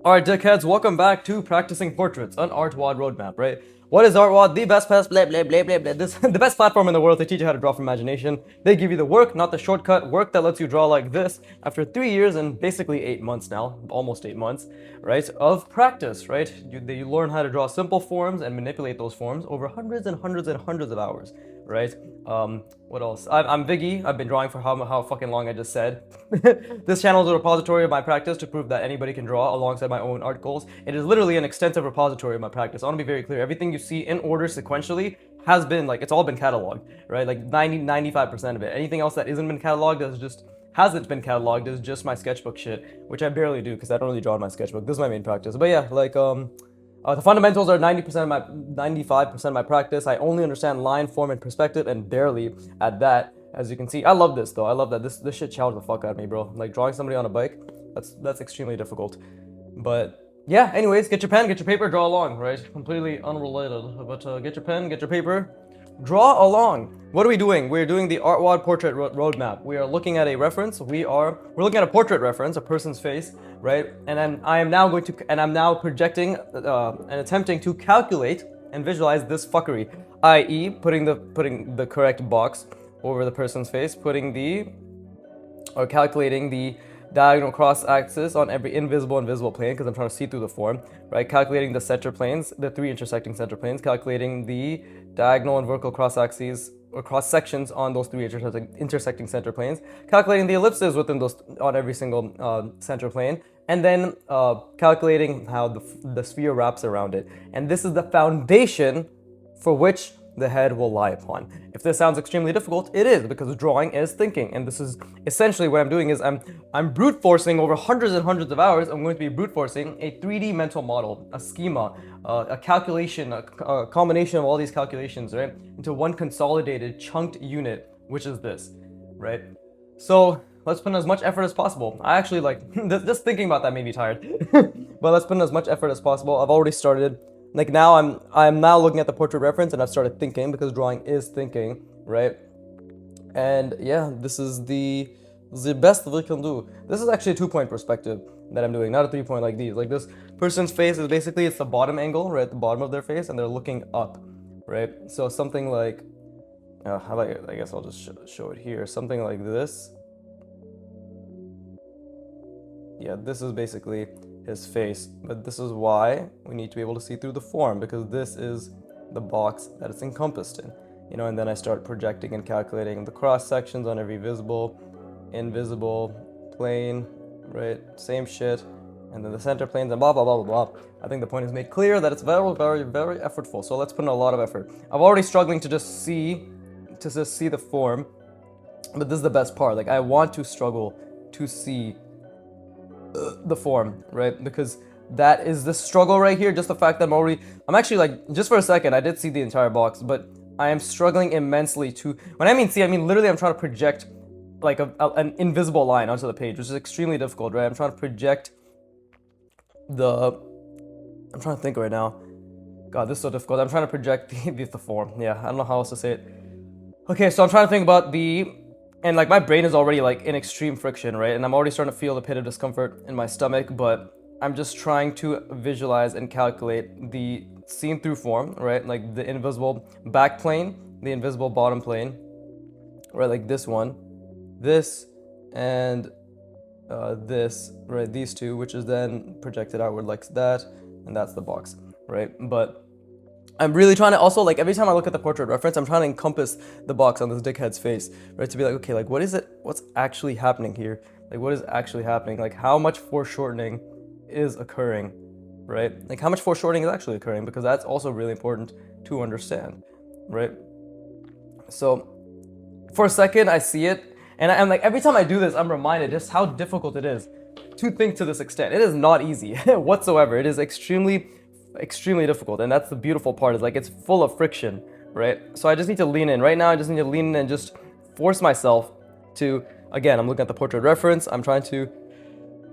Alright, dickheads, welcome back to Practicing Portraits, an artwod roadmap, right? What is artwod? The best blah blah blah blah blah. The best platform in the world to teach you how to draw from imagination. They give you the work, not the shortcut, work that lets you draw like this after 3 years and basically 8 months now, almost 8 months, right, of practice, right? You learn how to draw simple forms and manipulate those forms over hundreds and hundreds and hundreds of hours, right? What else? I'm Viggy. I've been drawing for how fucking long I just said. This channel is a repository of my practice to prove that anybody can draw alongside my own art goals. It is literally an extensive repository of my practice. I want to be very clear. Everything you see in order sequentially has been, like, it's all been cataloged, right? Like 95% of it. Anything else that isn't been cataloged hasn't been cataloged is just my sketchbook shit, which I barely do because I don't really draw in my sketchbook. This is my main practice. But yeah, like, the fundamentals are 95% of my practice. I only understand line, form, and perspective, and barely at that. As you can see, I love this though. I love that this shit challenged the fuck out of me, bro. Like drawing somebody on a bike, that's extremely difficult. But yeah, anyways, get your pen, get your paper, draw along, right? Completely unrelated, but get your pen, get your paper, draw along. What are we doing? We're doing the artwod portrait roadmap. We are looking at a reference. We're looking at a portrait reference, a person's face, right? And then I'm now projecting and attempting to calculate and visualize this fuckery, i.e., putting the correct box over the person's face, calculating the diagonal cross axis on every invisible and visible plane, because I'm trying to see through the form, right? Calculating the center planes, the 3 intersecting center planes, calculating the diagonal and vertical cross axes or cross sections on those 3 intersecting center planes, calculating the ellipses within those on every single center plane, and then calculating how the sphere wraps around it. And this is the foundation for which the head will lie upon. If this sounds extremely difficult, it is, because drawing is thinking, and this is essentially what I'm doing is I'm brute forcing over hundreds and hundreds of hours. I'm going to be brute forcing a 3D mental model, a schema, a calculation, a combination of all these calculations, right, into one consolidated chunked unit, which is this, right? So let's put in as much effort as possible. I actually, like, just thinking about that made me tired. But let's put in as much effort as possible. I've already started. Like now I'm now looking at the portrait reference and I've started thinking, because drawing is thinking, right? And yeah, this is the best we can do. This is actually a 2-point perspective that I'm doing, not a 3-point like these. Like this person's face is basically, it's the bottom angle, right? The bottom of their face, and they're looking up, right? So something like, I guess I'll just show it here. Something like this. Yeah, this is basically his face, but this is why we need to be able to see through the form, because this is the box that it's encompassed in, you know. And then I start projecting and calculating the cross sections on every visible, invisible plane, right? Same shit, and then the center planes and blah blah blah blah blah. I think the point is made clear that it's very very very effortful. So let's put in a lot of effort. I'm already struggling to just see the form, but this is the best part. Like I want to struggle to see the form, right? Because that is the struggle right here. Just the fact that I'm actually, like, just for a second I did see the entire box, but I am struggling immensely to, when I mean see, I mean literally I'm trying to project like an invisible line onto the page, which is extremely difficult, right? I'm trying to project I'm trying to think right now. God, this is so difficult. I'm trying to project the form. Yeah, I don't know how else to say it. Okay, so I'm trying to think about and like my brain is already like in extreme friction, right? And I'm already starting to feel the pit of discomfort in my stomach, but I'm just trying to visualize and calculate the seen through form, right? Like the invisible back plane, the invisible bottom plane, right? Like this one, this, and this, right? These two, which is then projected outward like that, and that's the box, right? But I'm really trying to also, like, every time I look at the portrait reference, I'm trying to encompass the box on this dickhead's face, right? To be like, okay, like, what's actually happening here? Like, what is actually happening? Like, how much foreshortening is occurring, right? Like, how much foreshortening is actually occurring? Because that's also really important to understand, right? So, for a second, I see it, and I'm like, every time I do this, I'm reminded just how difficult it is to think to this extent. It is not easy whatsoever. It is extremely difficult, and that's the beautiful part, is like it's full of friction, right? So I just need to lean in. Right now I just need to lean in and just force myself to, again, I'm looking at the portrait reference, I'm trying to,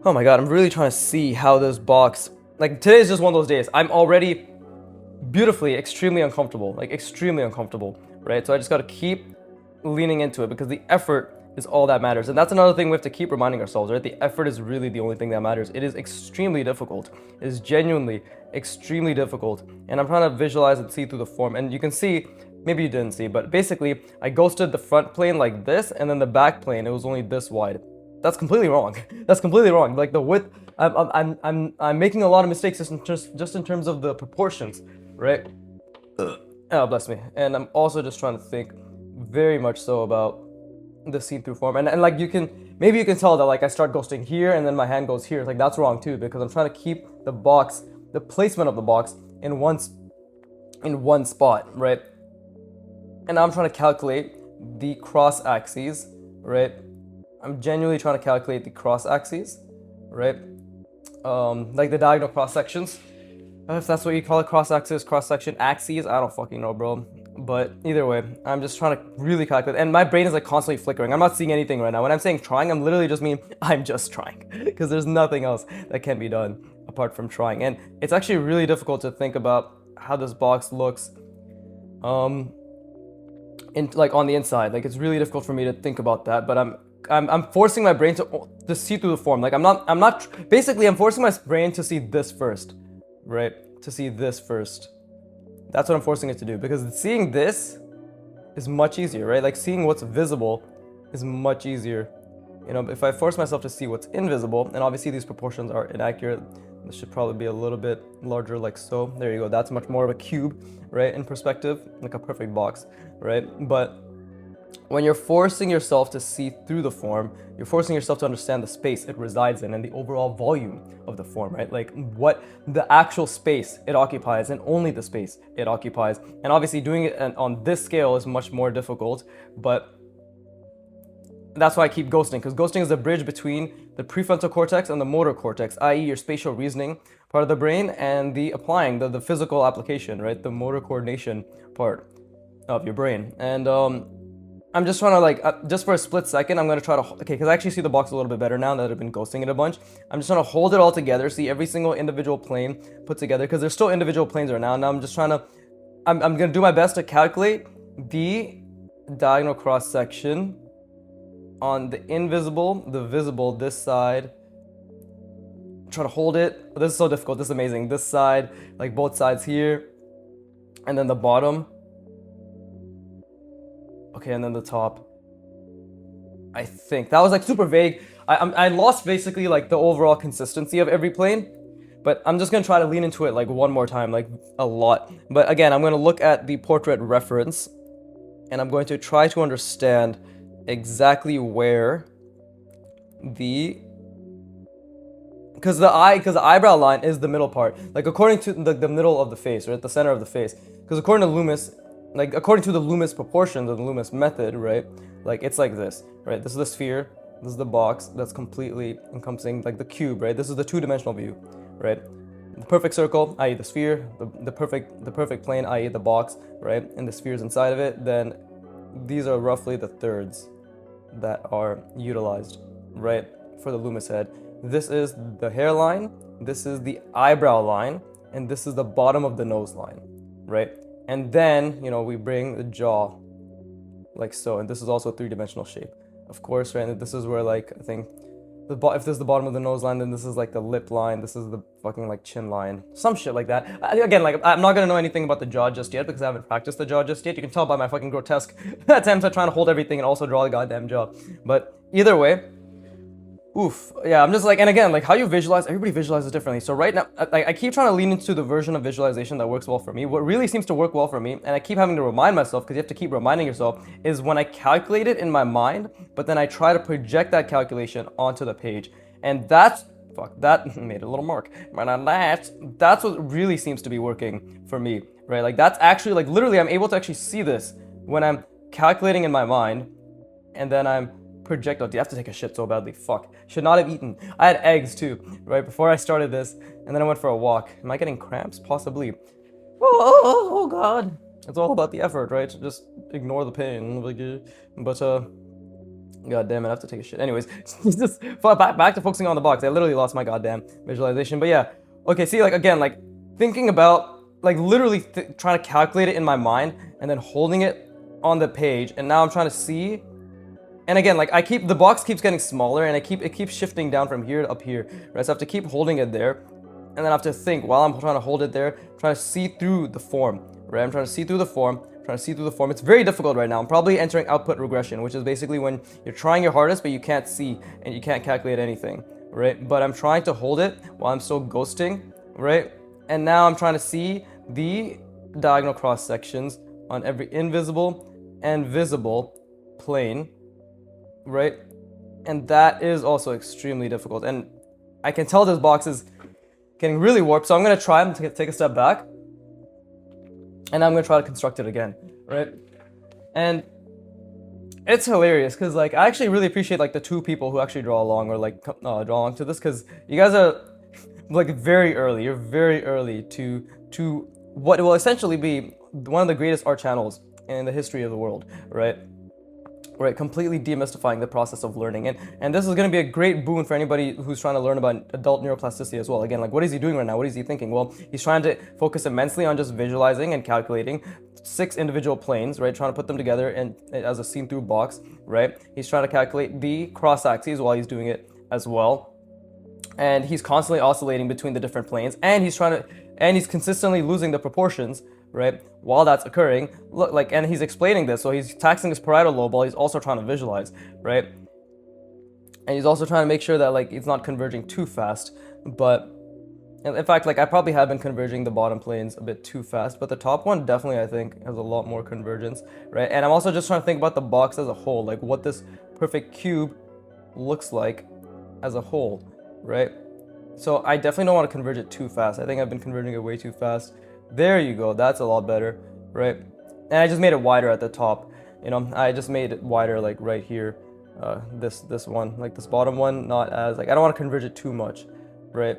oh my god, I'm really trying to see how this box, like today is just one of those days. I'm already beautifully extremely uncomfortable, right? So I just got to keep leaning into it, because the effort is all that matters. And that's another thing we have to keep reminding ourselves, right? The effort is really the only thing that matters. It is extremely difficult. It is genuinely extremely difficult. And I'm trying to visualize and see through the form. And you can see, maybe you didn't see, but basically I ghosted the front plane like this, and then the back plane, it was only this wide. That's completely wrong. That's completely wrong. Like the width, I'm making a lot of mistakes just in terms of the proportions, right? Oh, bless me. And I'm also just trying to think very much so about the see-through form. And like maybe you can tell that like I start ghosting here and then my hand goes here. Like that's wrong too, because I'm trying to keep the box, the placement of the box in one spot, right? And now I'm trying to calculate the cross axes, right? I'm genuinely trying to calculate the cross axes, right? Like the diagonal cross sections, if that's what you call it, cross axis, cross section, axes. I don't fucking know, bro. But either way, I'm just trying to really calculate, and my brain is like constantly flickering. I'm not seeing anything right now. When I'm saying trying, I'm literally just mean I'm just trying, because there's nothing else that can be done apart from trying. And it's actually really difficult to think about how this box looks, like on the inside. Like it's really difficult for me to think about that. But I'm forcing my brain to see through the form. Like basically I'm forcing my brain to see this first, right? To see this first. That's what I'm forcing it to do, because seeing this is much easier, right? Like seeing what's visible is much easier. You know, if I force myself to see what's invisible, and obviously these proportions are inaccurate, this should probably be a little bit larger, like so. There you go. That's much more of a cube, right? In perspective, like a perfect box, right? But when you're forcing yourself to see through the form, you're forcing yourself to understand the space it resides in and the overall volume of the form, right? Like what the actual space it occupies, and only the space it occupies. And obviously doing it on this scale is much more difficult, but that's why I keep ghosting, because ghosting is the bridge between the prefrontal cortex and the motor cortex, i.e. your spatial reasoning part of the brain, and the applying, the physical application, right? The motor coordination part of your brain. And I'm just trying to like, just for a split second, I'm going to try to, okay, because I actually see the box a little bit better now that I've been ghosting it a bunch. I'm just trying to hold it all together, see every single individual plane put together, because there's still individual planes right now. Now I'm just trying to, I'm going to do my best to calculate the diagonal cross section on the invisible, the visible, this side. Try to hold it. This is so difficult. This is amazing. This side, like both sides here, and then the bottom. Okay, and then the top. I think that was like super vague. I lost basically like the overall consistency of every plane, but I'm just gonna try to lean into it like one more time, like a lot. But again, I'm gonna look at the portrait reference, and I'm going to try to understand exactly where because the eyebrow line is the middle part, like according to the middle of the face, right, the center of the face, because according to Loomis, like according to the Loomis proportions and the Loomis method, right, like it's like this, right? This is the sphere, this is the box that's completely encompassing, like the cube, right? This is the two-dimensional view, right? The perfect circle, i.e. the sphere, the perfect plane, i.e. the box, right? And the spheres inside of it. Then these are roughly the thirds that are utilized, right, for the Loomis head. This is the hairline, this is the eyebrow line, and this is the bottom of the nose line, right? And then, you know, we bring the jaw like so, and this is also a three-dimensional shape, of course, right? And this is where, like, I think if this is the bottom of the nose line, then this is like the lip line, this is the fucking like chin line, some shit like that. Again, like I'm not gonna know anything about the jaw just yet, because I haven't practiced the jaw just yet. You can tell by my fucking grotesque attempts at trying to hold everything and also draw the goddamn jaw. But either way, oof, yeah, I'm just like, and again, like how you visualize, everybody visualizes differently. So right now, I keep trying to lean into the version of visualization that works well for me. What really seems to work well for me, and I keep having to remind myself, because you have to keep reminding yourself, is when I calculate it in my mind, but then I try to project that calculation onto the page. And that made a little mark. That's what really seems to be working for me, right? Like that's actually, like literally, I'm able to actually see this when I'm calculating in my mind, and then I'm projectile. Dude, I have to take a shit so badly. Fuck. Should not have eaten. I had eggs too, right before I started this, and then I went for a walk. Am I getting cramps? Possibly. Oh God. It's all about the effort, right? Just ignore the pain. But God damn it, I have to take a shit. Anyways, just back to focusing on the box. I literally lost my goddamn visualization. But yeah. Okay, see, like again, like thinking about, like literally trying to calculate it in my mind and then holding it on the page, and now I'm trying to see And again, like the box keeps getting smaller, and it keeps shifting down from here to up here, right? So I have to keep holding it there, and then I have to think while I'm trying to hold it there, trying to see through the form, right? I'm trying to see through the form, trying to see through the form. It's very difficult right now. I'm probably entering output regression, which is basically when you're trying your hardest, but you can't see and you can't calculate anything, right? But I'm trying to hold it while I'm still ghosting, right? And now I'm trying to see the diagonal cross sections on every invisible and visible plane, right? And that is also extremely difficult. And I can tell this box is getting really warped, so I'm going to try and take a step back, and I'm going to try to construct it again, right? And it's hilarious because like I actually really appreciate like the two people who actually draw along or like draw along to this, because you guys are like very early. You're very early to what will essentially be one of the greatest art channels in the history of the world, right? Right, completely demystifying the process of learning. And this is going to be a great boon for anybody who's trying to learn about adult neuroplasticity as well. Again, like what is he doing right now? What is he thinking? Well, he's trying to focus immensely on just visualizing and calculating 6 individual planes, right? Trying to put them together and as a seen-through box, right? He's trying to calculate the cross-axes while he's doing it as well. And he's constantly oscillating between the different planes, and he's consistently losing the proportions, right? While that's occurring, look, like, and he's explaining this, so he's taxing his parietal lobe while he's also trying to visualize, right? And he's also trying to make sure that like it's not converging too fast. But in fact, like I probably have been converging the bottom planes a bit too fast, but the top one definitely I think has a lot more convergence, right? And I'm also just trying to think about the box as a whole, like what this perfect cube looks like as a whole, right? So I definitely don't want to converge it too fast. I think I've been converging it way too fast. There you go, that's a lot better, right? And I just made it wider at the top, you know, I just made it wider like right here, this one, like this bottom one, not as, like I don't want to converge it too much, right?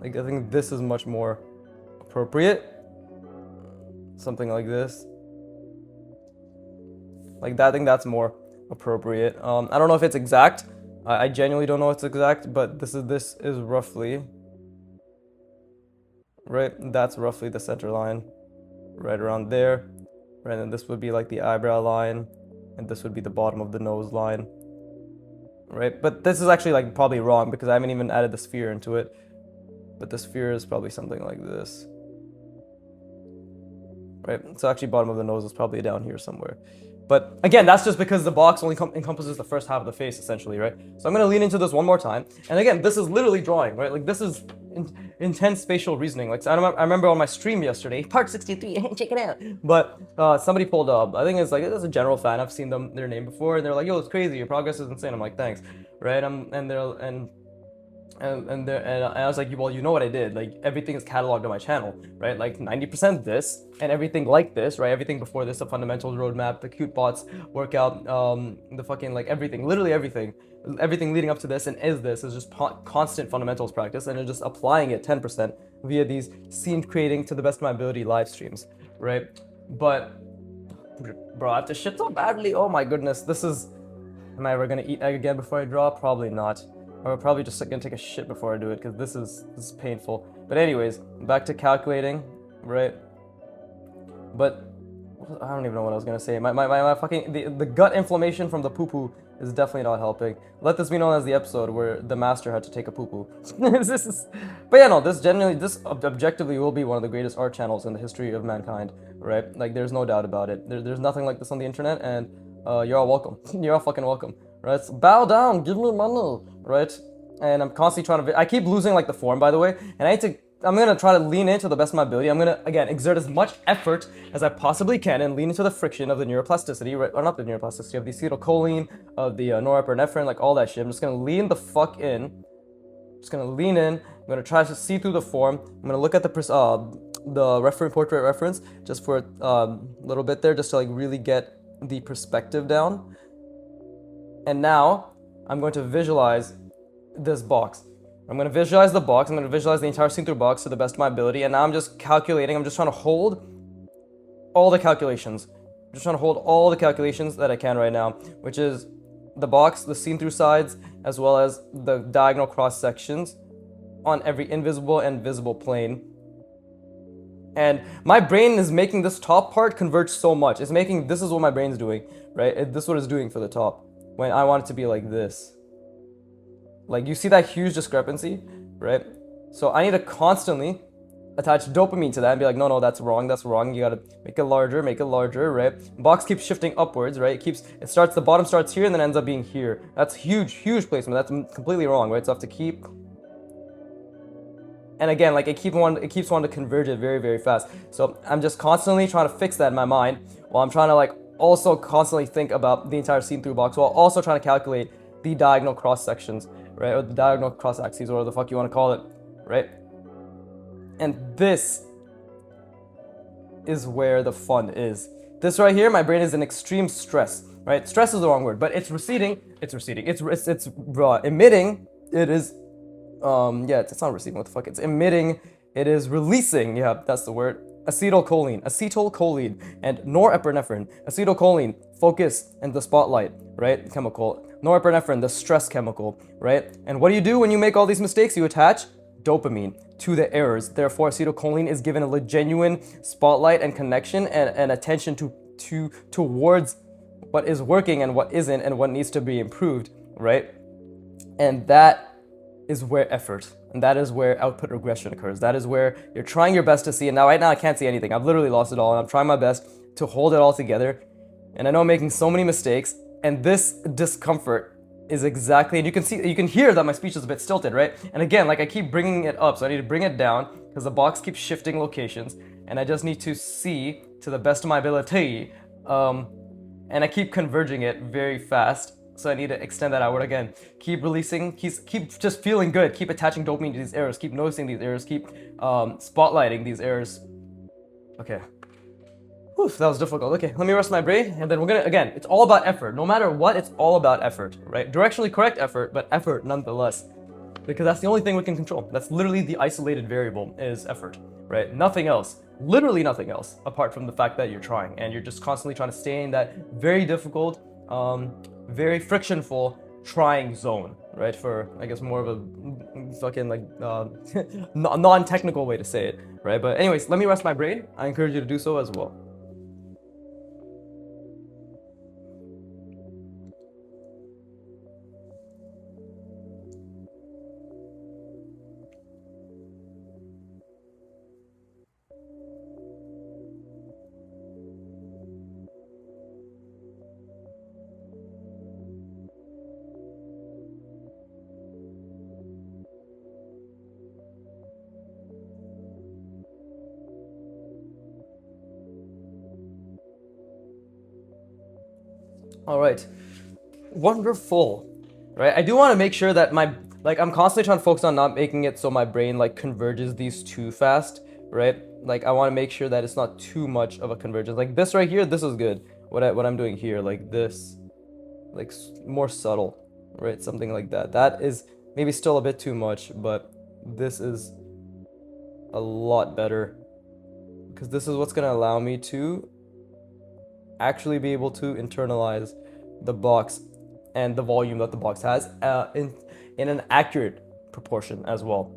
Like I think this is much more appropriate, something like this, like that. I think that's more appropriate. I don't know if it's exact. I genuinely don't know if it's exact, but this is roughly, right? That's roughly the center line, right around there, right? And this would be like the eyebrow line, and this would be the bottom of the nose line, right? But this is actually like probably wrong because I haven't even added the sphere into it. But the sphere is probably something like this, right? So actually bottom of the nose is probably down here somewhere. But again, that's just because the box only encompasses the first half of the face, essentially, right? So I'm going to lean into this one more time. And again, this is literally drawing, right? Like this is intense spatial reasoning. Like so I remember on my stream yesterday, part 63, check it out. But somebody pulled up, I think it's like, it's a general fan. I've seen their name before, and they're like, yo, it's crazy. Your progress is insane. I'm like, thanks, right? And I was like, well, you know what I did? Like everything is cataloged on my channel, right? Like 90% this and everything like this, right? Everything before this, the fundamentals roadmap, the cute bots workout, the fucking like everything, literally everything leading up to this and this is just constant fundamentals practice, and just applying it 10% via these scene creating to the best of my ability live streams, right? But bro, I have to shit so badly. Oh my goodness, am I ever gonna eat egg again before I draw? Probably not. Or probably just gonna take a shit before I do it, because this is painful. But anyways, back to calculating, right? But I don't even know what I was gonna say. My fucking the gut inflammation from the poo poo is definitely not helping. Let this be known as the episode where the master had to take a poo poo. But yeah, no, this objectively will be one of the greatest art channels in the history of mankind, right? Like there's no doubt about it. There's nothing like this on the internet, and you're all welcome. You're all fucking welcome. Right? So bow down, give me money, right? And I'm constantly trying to, I keep losing like the form, by the way, and I'm gonna try to lean into the best of my ability. I'm gonna, again, exert as much effort as I possibly can and lean into the friction of the neuroplasticity, right? Or not the neuroplasticity, of the acetylcholine, of the norepinephrine, like all that shit. I'm just gonna lean the fuck in. Just gonna lean in. I'm gonna try to see through the form. I'm gonna look at the portrait reference just for a little bit there, just to like really get the perspective down. And now I'm going to visualize this box. I'm going to visualize the box. I'm going to visualize the entire see-through box to the best of my ability. And now I'm just calculating. I'm just trying to hold all the calculations. I'm just trying to hold all the calculations that I can right now, which is the box, the seen-through sides, as well as the diagonal cross sections on every invisible and visible plane. And my brain is making this top part converge so much. This is what my brain's doing, right? This is what it's doing for the top. when I want it to be like this. Like, you see that huge discrepancy, right? So I need to constantly attach dopamine to that and be like, no, that's wrong, you gotta make it larger, right? Box keeps shifting upwards, right? The bottom starts here and then ends up being here. That's huge placement. That's completely wrong, right? So I have to keep, and again, like, it keeps wanting to converge it very, very fast. So I'm just constantly trying to fix that in my mind while I'm trying to, like, also constantly think about the entire scene through box while also trying to calculate the diagonal cross sections, right? Or the diagonal cross axes, or whatever the fuck you want to call it, right? And this is where the fun is. This right here, my brain is in extreme stress, right? Stress is the wrong word, but it's receding. It's emitting. It is, it's not receiving. What the fuck? It's emitting. It is releasing. Yeah, that's the word. Acetylcholine, and norepinephrine. Acetylcholine, focus and the spotlight, right? Chemical. Norepinephrine, the stress chemical, right? And what do you do when you make all these mistakes? You attach dopamine to the errors. Therefore, acetylcholine is given a genuine spotlight and connection and attention towards what is working and what isn't and what needs to be improved, right? And that is where effort, and that is where output regression occurs. That is where you're trying your best to see, and now right now I can't see anything. I've literally lost it all, and I'm trying my best to hold it all together. And I know I'm making so many mistakes, and this discomfort is exactly, and you can hear that my speech is a bit stilted, right? And again, like, I keep bringing it up, so I need to bring it down because the box keeps shifting locations, and I just need to see to the best of my ability, and I keep converging it very fast, so I need to extend that outward again. Keep releasing, keep just feeling good, keep attaching dopamine to these errors, keep noticing these errors, keep spotlighting these errors. Okay. Whew, that was difficult. Okay, let me rest my brain, and then we're gonna, again, it's all about effort. No matter what, it's all about effort, right? Directionally correct effort, but effort nonetheless. Because that's the only thing we can control. That's literally the isolated variable, is effort, right? Nothing else, literally nothing else, apart from the fact that you're trying, and you're just constantly trying to stay in that very difficult, very frictionful trying zone, right? For, I guess, more of a fucking, like, non-technical way to say it, right? But anyways, let me rest my brain. I encourage you to do so as well. All right, wonderful, right? I do want to make sure that I'm constantly trying to focus on not making it so my brain, like, converges these too fast, right? Like, I want to make sure that it's not too much of a convergence. Like this right here, this is good. What I'm doing here, like this, like more subtle, right? Something like that. That is maybe still a bit too much, but this is a lot better because this is what's going to allow me to actually be able to internalize the box and the volume that the box has in an accurate proportion as well,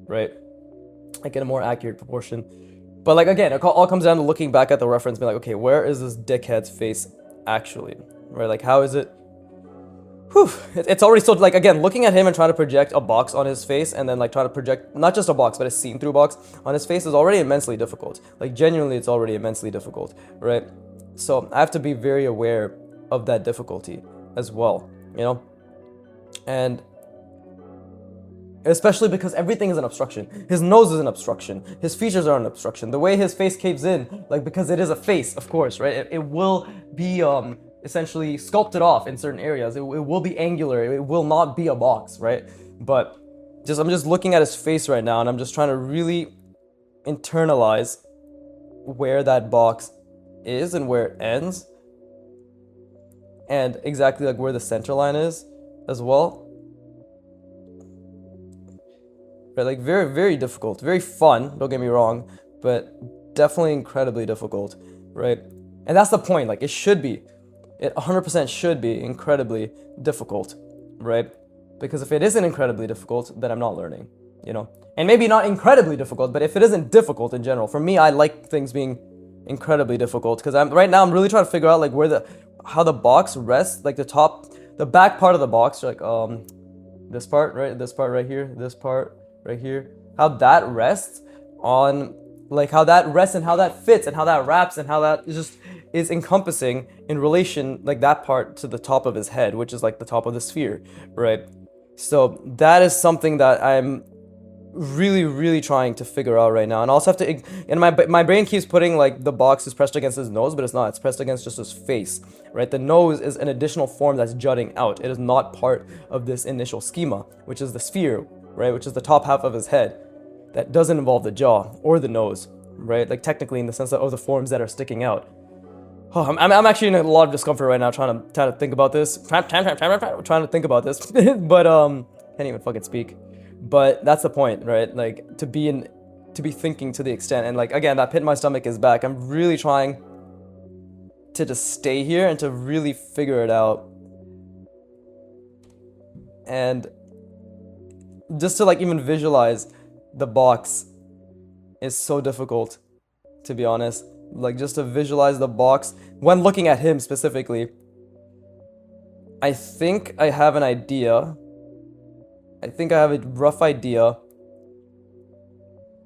right? Like in a more accurate proportion. But like, again, it all comes down to looking back at the reference, being like, okay, where is this dickhead's face actually, right? Like, how is it? Whew, it's already so, like, again, looking at him and trying to project a box on his face and then like trying to project not just a box but a seen-through box on his face is already immensely difficult. Like, genuinely, it's already immensely difficult, right? So I have to be very aware of that difficulty as well, you know? And especially because everything is an obstruction. His nose is an obstruction. His features are an obstruction. The way his face caves in, like, because it is a face, of course, right? It will be essentially sculpted off in certain areas. It will be angular. It will not be a box, right? But I'm just looking at his face right now, and I'm just trying to really internalize where that box is and where it ends, and exactly like where the center line is as well. Right, like very, very difficult, very fun, don't get me wrong, but definitely incredibly difficult, right? And that's the point, like, it 100% should be incredibly difficult, right? Because if it isn't incredibly difficult, then I'm not learning, you know? And maybe not incredibly difficult, but if it isn't difficult in general, for me, I like things being incredibly difficult, because right now I'm really trying to figure out like how the box rests, like the top the back part of the box, like this part, right? This part right here, this part right here, how that rests on, like how that rests and how that fits and how that wraps and how that just is encompassing in relation, like that part to the top of his head, which is like the top of the sphere, right? So that is something that I'm really trying to figure out right now, and I also have to, and my brain keeps putting like the box is pressed against his nose, but it's not. It's pressed against just his face, right? The nose is an additional form that's jutting out. It is not part of this initial schema, which is the sphere, right? Which is the top half of his head. That doesn't involve the jaw or the nose, right? Like technically in the sense of the forms that are sticking out. Oh, I'm actually in a lot of discomfort right now trying to think about this. Trying to think about this, but can't even fucking speak. But that's the point, right? Like to be thinking to the extent, and like again, that pit in my stomach is back. I'm really trying to just stay here and to really figure it out, and just to like even visualize the box is so difficult, to be honest. Like just to visualize the box when looking at him specifically. I think I have an idea. I think I have a rough idea.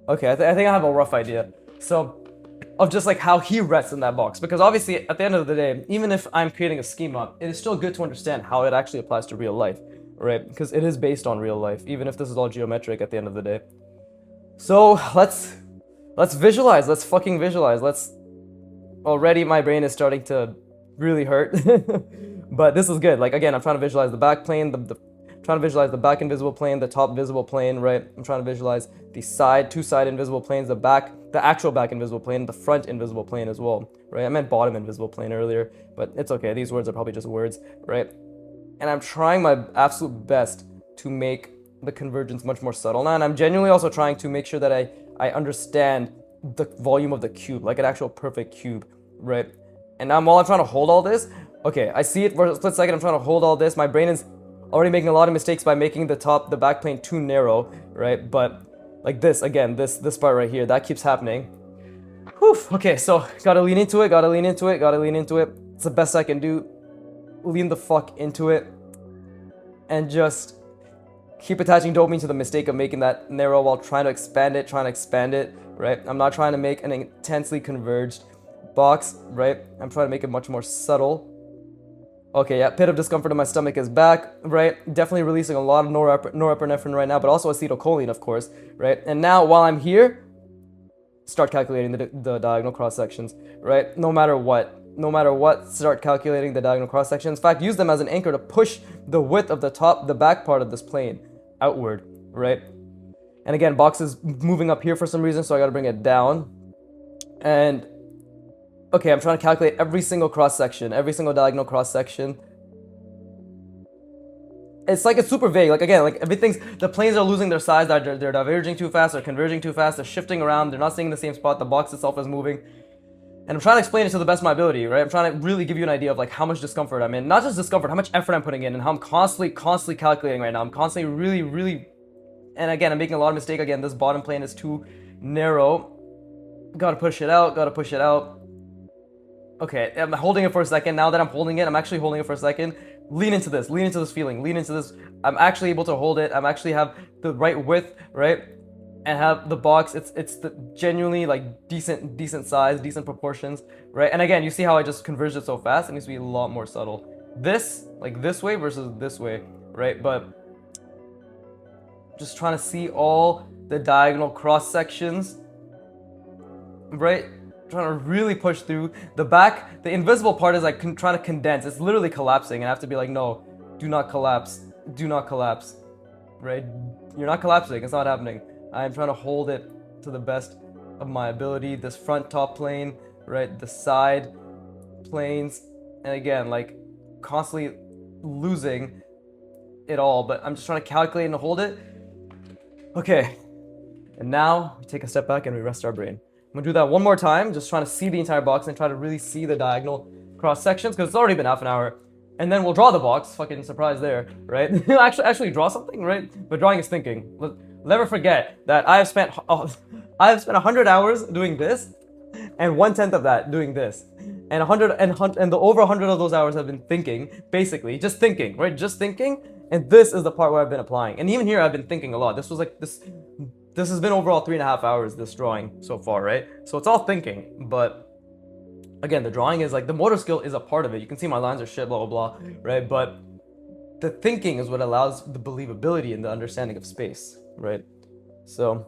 Okay, I think I have a rough idea. So, of just like how he rests in that box. Because obviously, at the end of the day, even if I'm creating a schema, it is still good to understand how it actually applies to real life, right? Because it is based on real life, even if this is all geometric at the end of the day. So, let's visualize. Let's fucking visualize. Already my brain is starting to really hurt. But this is good. Like, again, I'm trying to visualize the back plane, trying to visualize the back invisible plane, the top visible plane, right? I'm trying to visualize the two side invisible planes, the actual back invisible plane, the front invisible plane as well, right? I meant bottom invisible plane earlier, but it's okay. These words are probably just words, right? And I'm trying my absolute best to make the convergence much more subtle now, and I'm genuinely also trying to make sure that I understand the volume of the cube, like an actual perfect cube, right? And now while I'm trying to hold all this, okay, I see it for a split second, I'm trying to hold all this, my brain is already making a lot of mistakes by making the back plane too narrow, right? But like this, again, this part right here, that keeps happening. Whew, okay, so gotta lean into it. It's the best I can do. Lean the fuck into it. And just keep attaching dopamine to the mistake of making that narrow while trying to expand it, right? I'm not trying to make an intensely converged box, right? I'm trying to make it much more subtle. Okay, yeah, pit of discomfort in my stomach is back, right? Definitely releasing a lot of norepinephrine right now, but also acetylcholine, of course, right? And now, while I'm here, start calculating the diagonal cross sections, right? No matter what, start calculating the diagonal cross sections. In fact, use them as an anchor to push the width of the back part of this plane outward, right? And again, box is moving up here for some reason, so I gotta bring it down. And okay, I'm trying to calculate every single cross section, every single diagonal cross section. It's like it's super vague. Like again, like the planes are losing their size, they're diverging too fast, they're converging too fast, they're shifting around, they're not staying in the same spot, the box itself is moving. And I'm trying to explain it to the best of my ability, right? I'm trying to really give you an idea of like how much discomfort I'm in. Not just discomfort, how much effort I'm putting in, and how I'm constantly calculating right now. I'm constantly really, and again, I'm making a lot of mistake. Again, this bottom plane is too narrow. Gotta push it out. Okay, I'm holding it for a second. Now that I'm holding it, I'm actually holding it for a second. Lean into this feeling, lean into this. I'm actually able to hold it. I'm actually have the right width, right? And have the box, it's the genuinely like decent size, decent proportions, right? And again, you see how I just converged it so fast? It needs to be a lot more subtle. This, like this way versus this way, right? But just trying to see all the diagonal cross sections, right? Trying to really push through the back. The invisible part is like trying to condense. It's literally collapsing, and I have to be like, no, do not collapse, right? You're not collapsing. It's not happening. I am trying to hold it to the best of my ability. This front top plane, right? The side planes, and again, like constantly losing it all. But I'm just trying to calculate and hold it. Okay, and now we take a step back and we rest our brain. I'm gonna do that one more time, just trying to see the entire box and try to really see the diagonal cross sections, because it's already been half an hour. And then we'll draw the box, fucking surprise there, right? actually draw something, right? But drawing is thinking. Never forget that I have spent 100 hours doing this, and 1/10 of that doing this. And 100 and the over 100 of those hours have been thinking, basically, just thinking, right? Just thinking. And this is the part where I've been applying. And even here, I've been thinking a lot. This was like this has been overall 3.5 hours, this drawing so far, right? So it's all thinking, but again, the drawing is like, the motor skill is a part of it. You can see my lines are shit, blah, blah, blah, right? But the thinking is what allows the believability and the understanding of space, right? So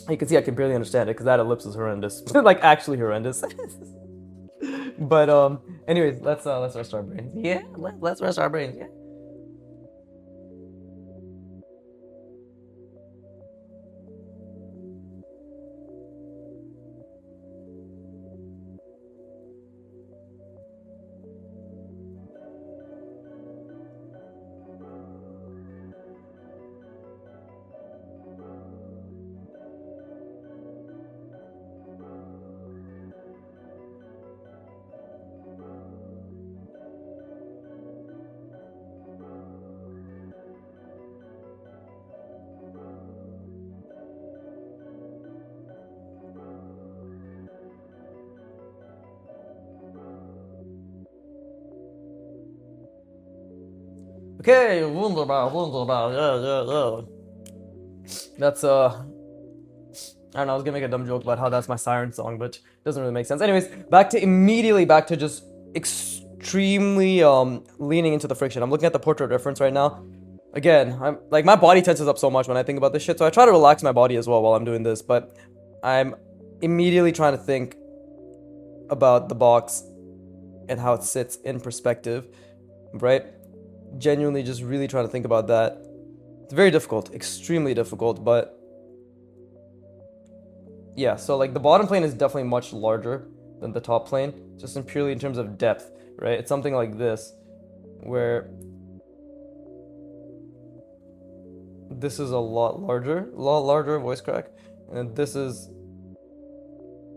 you can see I can barely understand it because that ellipse is horrendous. Like, actually horrendous. But anyways, let's rest our brains. Yeah, let's rest our brains, yeah. Okay, wunderbar, wunderbar, yeah. That's I don't know, I was gonna make a dumb joke about how that's my siren song, but it doesn't really make sense. Anyways, immediately back to just extremely leaning into the friction. I'm looking at the portrait reference right now. Again, I'm like, my body tenses up so much when I think about this shit, so I try to relax my body as well while I'm doing this, but I'm immediately trying to think about the box and how it sits in perspective, right? Genuinely just really trying to think about that. It's very difficult, extremely difficult, but yeah, so like the bottom plane is definitely much larger than the top plane, just in purely in terms of depth, right? It's something like this, where this is a lot larger voice crack, and this is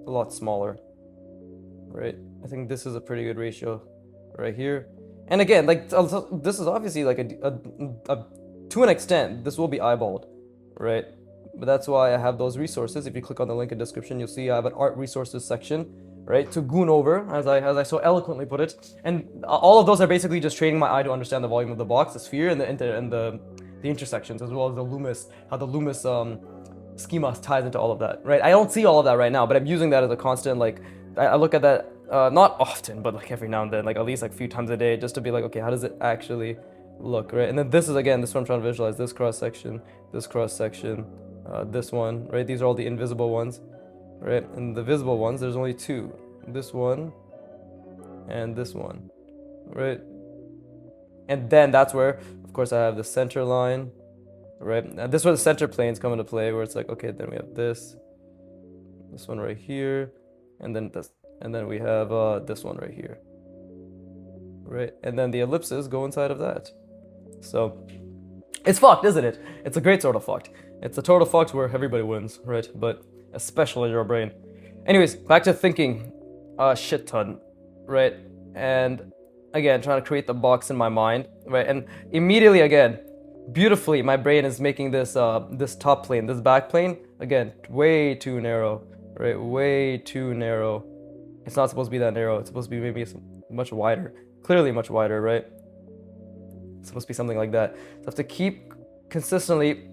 a lot smaller, right? I think this is a pretty good ratio right here. And again, like, this is obviously like to an extent, this will be eyeballed, right? But that's why I have those resources. If you click on the link in the description, you'll see I have an art resources section, right, to goon over, as I so eloquently put it. And all of those are basically just training my eye to understand the volume of the box, the sphere, and the intersections, as well as the Loomis, how the Loomis schema ties into all of that, right? I don't see all of that right now, but I'm using that as a constant, like, I look at that not often, but like every now and then, like at least like a few times a day, just to be like, okay, how does it actually look, right? And then this is, again, this one I'm trying to visualize, this cross section, this one, right? These are all the invisible ones, right? And the visible ones, there's only two, this one and this one, right? And then that's where, of course, I have the center line, right? And this is where the center planes come into play, where it's like, okay, then we have this one right here, and then this, and then we have this one right here, right? And then the ellipses go inside of that. So it's fucked, isn't it? It's a great sort of fucked. It's a total fucked where everybody wins, right? But especially your brain. Anyways, back to thinking a shit ton, right? And again, trying to create the box in my mind, right? And immediately, again, beautifully, my brain is making this this top plane, this back plane, again, way too narrow, right? Way too narrow. It's not supposed to be that narrow. It's supposed to be maybe much wider. Clearly much wider, right? It's supposed to be something like that. So I have to keep consistently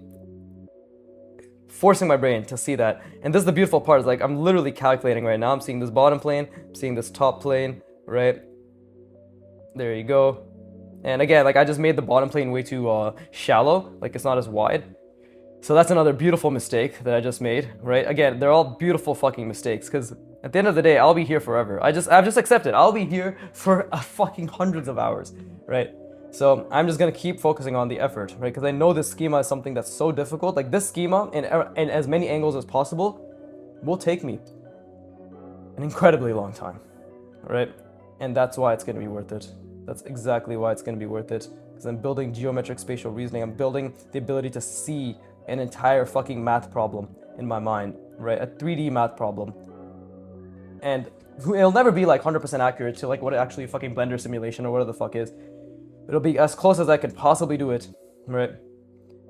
forcing my brain to see that. And this is the beautiful part, is like, I'm literally calculating right now. I'm seeing this bottom plane, I'm seeing this top plane, right? There you go. And again, like, I just made the bottom plane way too shallow, like it's not as wide. So that's another beautiful mistake that I just made, right? Again, they're all beautiful fucking mistakes, because at the end of the day, I'll be here forever. I've just accepted. I'll be here for fucking hundreds of hours, right? So I'm just gonna keep focusing on the effort, right? Because I know this schema is something that's so difficult. Like, this schema, in as many angles as possible, will take me an incredibly long time, right? And that's why it's gonna be worth it. That's exactly why it's gonna be worth it. Because I'm building geometric spatial reasoning. I'm building the ability to see an entire fucking math problem in my mind, right? A 3D math problem. And it'll never be like 100% accurate to like what actually fucking Blender simulation or whatever the fuck is. It'll be as close as I could possibly do it, right?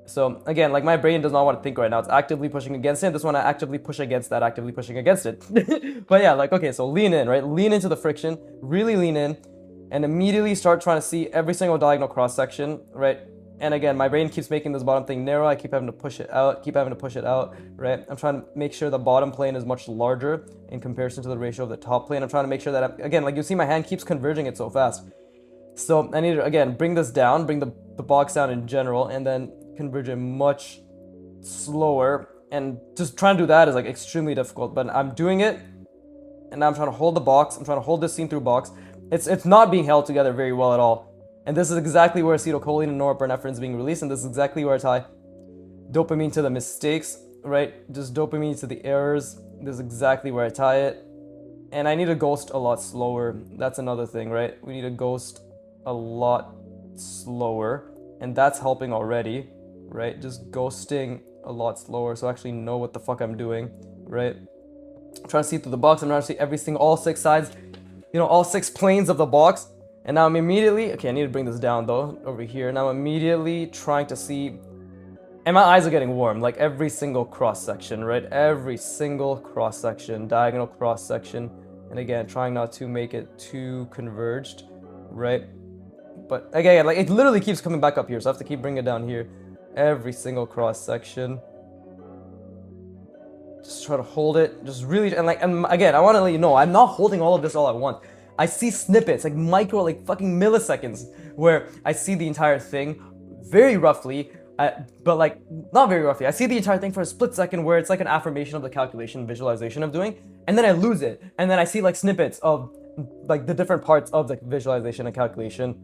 So again, like my brain does not want to think right now. It's actively pushing against it. This one I actively push against that, actively pushing against it. But yeah, like, okay, so lean in, right? Lean into the friction, really lean in, and immediately start trying to see every single diagonal cross section, right? And again, my brain keeps making this bottom thing narrow. I keep having to push it out, right? I'm trying to make sure the bottom plane is much larger in comparison to the ratio of the top plane. I'm trying to make sure that, again, like you see my hand keeps converging it so fast. So I need to, again, bring this down, bring the box down in general, and then converge it much slower. And just trying to do that is like extremely difficult, but I'm doing it. And now I'm trying to hold the box. I'm trying to hold this scene through box. It's not being held together very well at all. And this is exactly where acetylcholine and norepinephrine is being released, and this is exactly where I tie dopamine to the mistakes, right? Just dopamine to the errors. This is exactly where I tie it. And I need to ghost a lot slower. That's another thing, right? We need to ghost a lot slower, and that's helping already, right? Just ghosting a lot slower so I actually know what the fuck I'm doing, right? I'm trying to see through the box. I'm trying to see everything, all six sides, all six planes of the box. And now I'm immediately, okay, I need to bring this down though, over here. Now I'm immediately trying to see, and my eyes are getting warm, like every single cross section, right? Every single cross section, diagonal cross section. And again, trying not to make it too converged, right? But again, like it literally keeps coming back up here, so I have to keep bringing it down here. Every single cross section. Just try to hold it, just really, and again, I want to let you know, I'm not holding all of this all at once. I see snippets, like micro, like fucking milliseconds, where I see the entire thing very roughly, but like, not very roughly. I see the entire thing for a split second where it's like an affirmation of the calculation, visualization of doing, and then I lose it. And then I see like snippets of like the different parts of the visualization and calculation.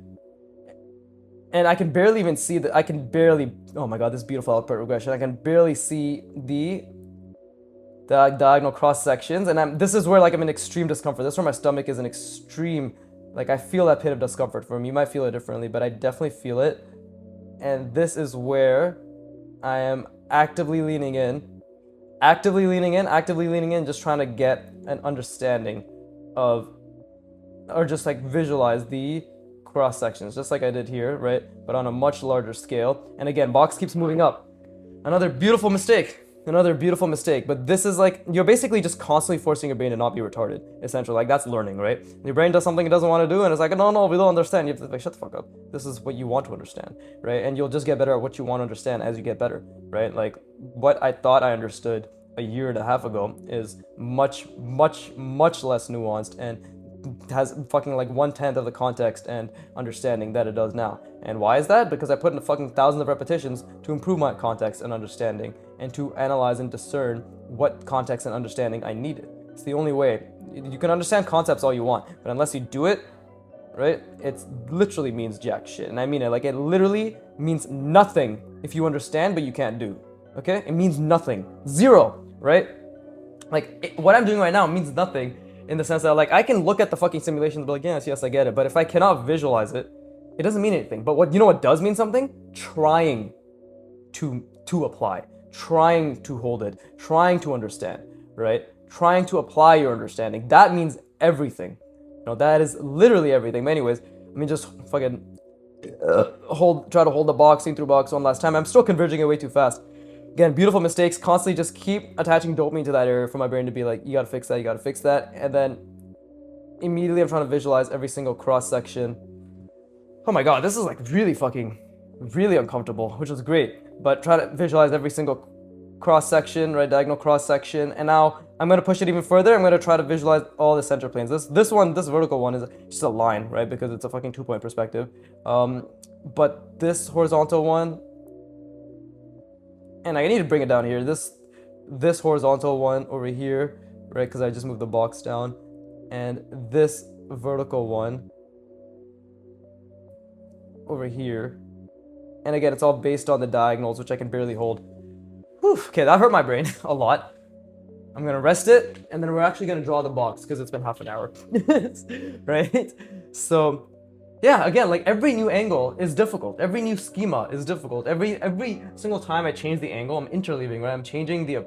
And I can barely even see that, oh my god, this beautiful output regression. I can barely see the diagonal cross sections, and this is where like I'm in extreme discomfort. This is where my stomach is in extreme, like I feel that pit of discomfort from. You might feel it differently, but I definitely feel it. And this is where I am actively leaning in, just trying to get an understanding of, or just like visualize the cross sections, just like I did here, right? But on a much larger scale. And again, box keeps moving up. Another beautiful mistake. But this is like, you're basically just constantly forcing your brain to not be retarded, essentially. Like, that's learning, right? Your brain does something it doesn't want to do, and it's like, no, we don't understand. You have to like, shut the fuck up. This is what you want to understand, right? And you'll just get better at what you want to understand as you get better, right? Like, what I thought I understood a year and a half ago is much less nuanced and has fucking like 1/10 of the context and understanding that it does now. And why is that? Because I put in fucking thousands of repetitions to improve my context and understanding and to analyze and discern what context and understanding I needed. It's the only way. You can understand concepts all you want, but unless you do it, right, it literally means jack shit. And I mean it, like it literally means nothing if you understand but you can't do, okay? It means nothing. Zero, right? Like, what I'm doing right now means nothing in the sense that, like, I can look at the fucking simulations and be like, yes, I get it. But if I cannot visualize it, it doesn't mean anything. But what does mean something? Trying to apply, trying to hold it, trying to understand, right? Trying to apply your understanding. That means everything. That is literally everything. But anyways, let me just fucking try to hold the box, scene through box one last time. I'm still converging it way too fast. Again, beautiful mistakes, constantly just keep attaching dopamine to that area for my brain to be like, you gotta fix that. And then immediately I'm trying to visualize every single cross section. Oh my god, this is like really uncomfortable, which is great. But try to visualize every single cross section, right, diagonal cross section. And now I'm gonna push it even further. I'm gonna try to visualize all the center planes. This vertical one is just a line, right, because it's a fucking 2-point perspective. But this horizontal one, and I need to bring it down here. This horizontal one over here, right? Because I just moved the box down, and this vertical one over here. And again, it's all based on the diagonals, which I can barely hold. Whew, okay, that hurt my brain a lot. I'm gonna rest it, and then we're actually gonna draw the box because it's been half an hour, right? So. Yeah, again, like every new angle is difficult. Every new schema is difficult. Every single time I change the angle, I'm interleaving, right? I'm changing the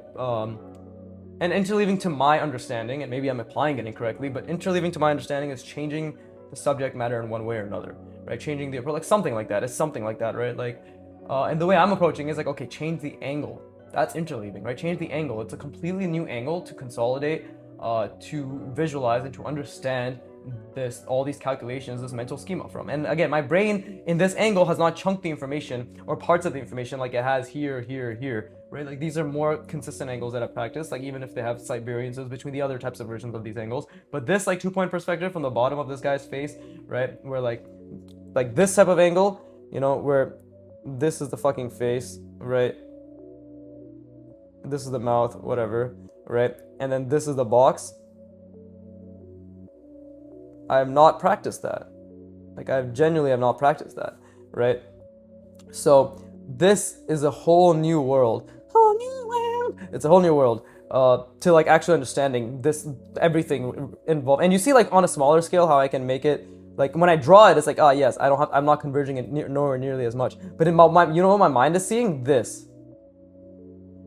and interleaving to my understanding, and maybe I'm applying it incorrectly, but interleaving to my understanding is changing the subject matter in one way or another, right? Changing the approach, like something like that. It's something like that, right? Like And the way I'm approaching is like, okay, change the angle. That's interleaving, right? Change the angle. It's a completely new angle to consolidate, to visualize, and to understand all these calculations, this mental schema from. And again, my brain in this angle has not chunked the information or parts of the information like it has here, here, here, right? Like these are more consistent angles that I've practiced, like even if they have slight variances between the other types of versions of these angles. But this like 2-point perspective from the bottom of this guy's face, right? Where like this type of angle, you know, where this is the fucking face, right? This is the mouth, whatever, right? And then this is the box. I have not practiced that. Like I genuinely have not practiced that, right? So this is a whole new world. Whole new world. It's a whole new world to like actually understanding this, everything involved. And you see like on a smaller scale how I can make it, like when I draw it, it's like, yes, I'm not converging it nowhere nearly as much. But in my, you know what my mind is seeing? This,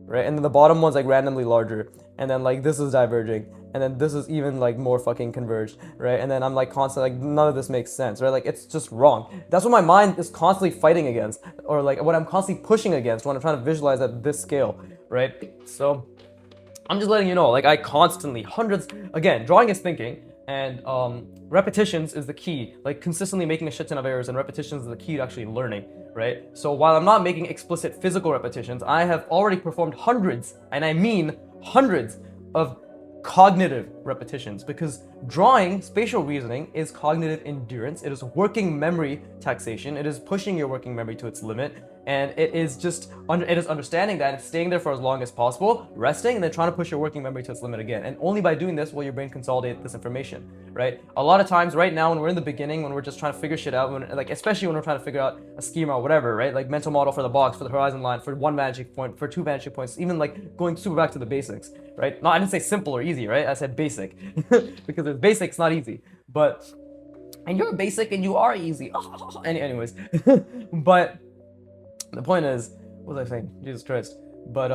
right? And then the bottom one's like randomly larger. And then like this is diverging. And then this is even like more fucking converged, right? And then I'm like constantly like, none of this makes sense, right? Like it's just wrong. That's what my mind is constantly fighting against, or like what I'm constantly pushing against when I'm trying to visualize at this scale, right? So I'm just letting you know, like I constantly, hundreds, again, drawing is thinking, and repetitions is the key. Like consistently making a shit ton of errors, and repetitions is the key to actually learning, right? So while I'm not making explicit physical repetitions, I have already performed hundreds, and I mean hundreds of cognitive repetitions, because drawing, spatial reasoning, is cognitive endurance. It is working memory taxation. It is pushing your working memory to its limit, and it is just it is understanding that and staying there for as long as possible, resting, and then trying to push your working memory to its limit again. And only by doing this will your brain consolidate this information, right? A lot of times right now when we're in the beginning, when we're just trying to figure shit out, when, like especially when we're trying to figure out a schema or whatever, right? Like mental model for the box, for the horizon line, for one vantage point, for two vantage points, even like going super back to the basics, right? No, I didn't say simple or easy, right? I said basic because it's basic's not easy, but and you're basic and you are easy. Anyways, but the point is, what was I saying? Jesus Christ. But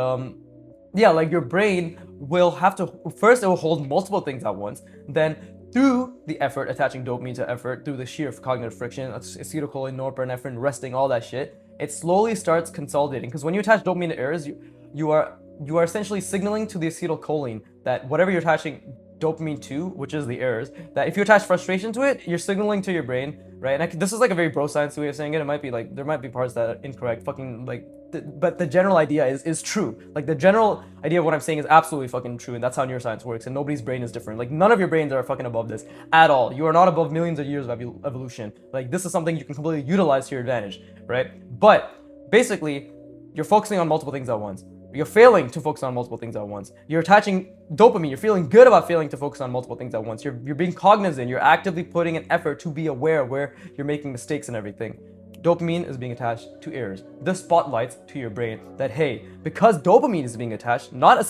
yeah, like your brain will have to, first it will hold multiple things at once, then through the effort, attaching dopamine to effort, through the sheer cognitive friction, acetylcholine, norepinephrine, resting, all that shit, it slowly starts consolidating. Because when you attach dopamine to errors, you are essentially signaling to the acetylcholine that whatever you're attaching dopamine to, which is the errors, that if you attach frustration to it, you're signaling to your brain, right? And this is like a very bro science way of saying it. It might be like, there might be parts that are incorrect, fucking like, but the general idea is true. Like the general idea of what I'm saying is absolutely fucking true, and that's how neuroscience works, and nobody's brain is different. Like none of your brains are fucking above this at all. You are not above millions of years of evolution. Like this is something you can completely utilize to your advantage, right? But basically, you're focusing on multiple things at once. You're failing to focus on multiple things at once. You're attaching dopamine. You're feeling good about failing to focus on multiple things at once. You're being cognizant. You're actively putting an effort to be aware where you're making mistakes and everything. Dopamine is being attached to errors. This spotlights to your brain that, hey, because dopamine is being attached, not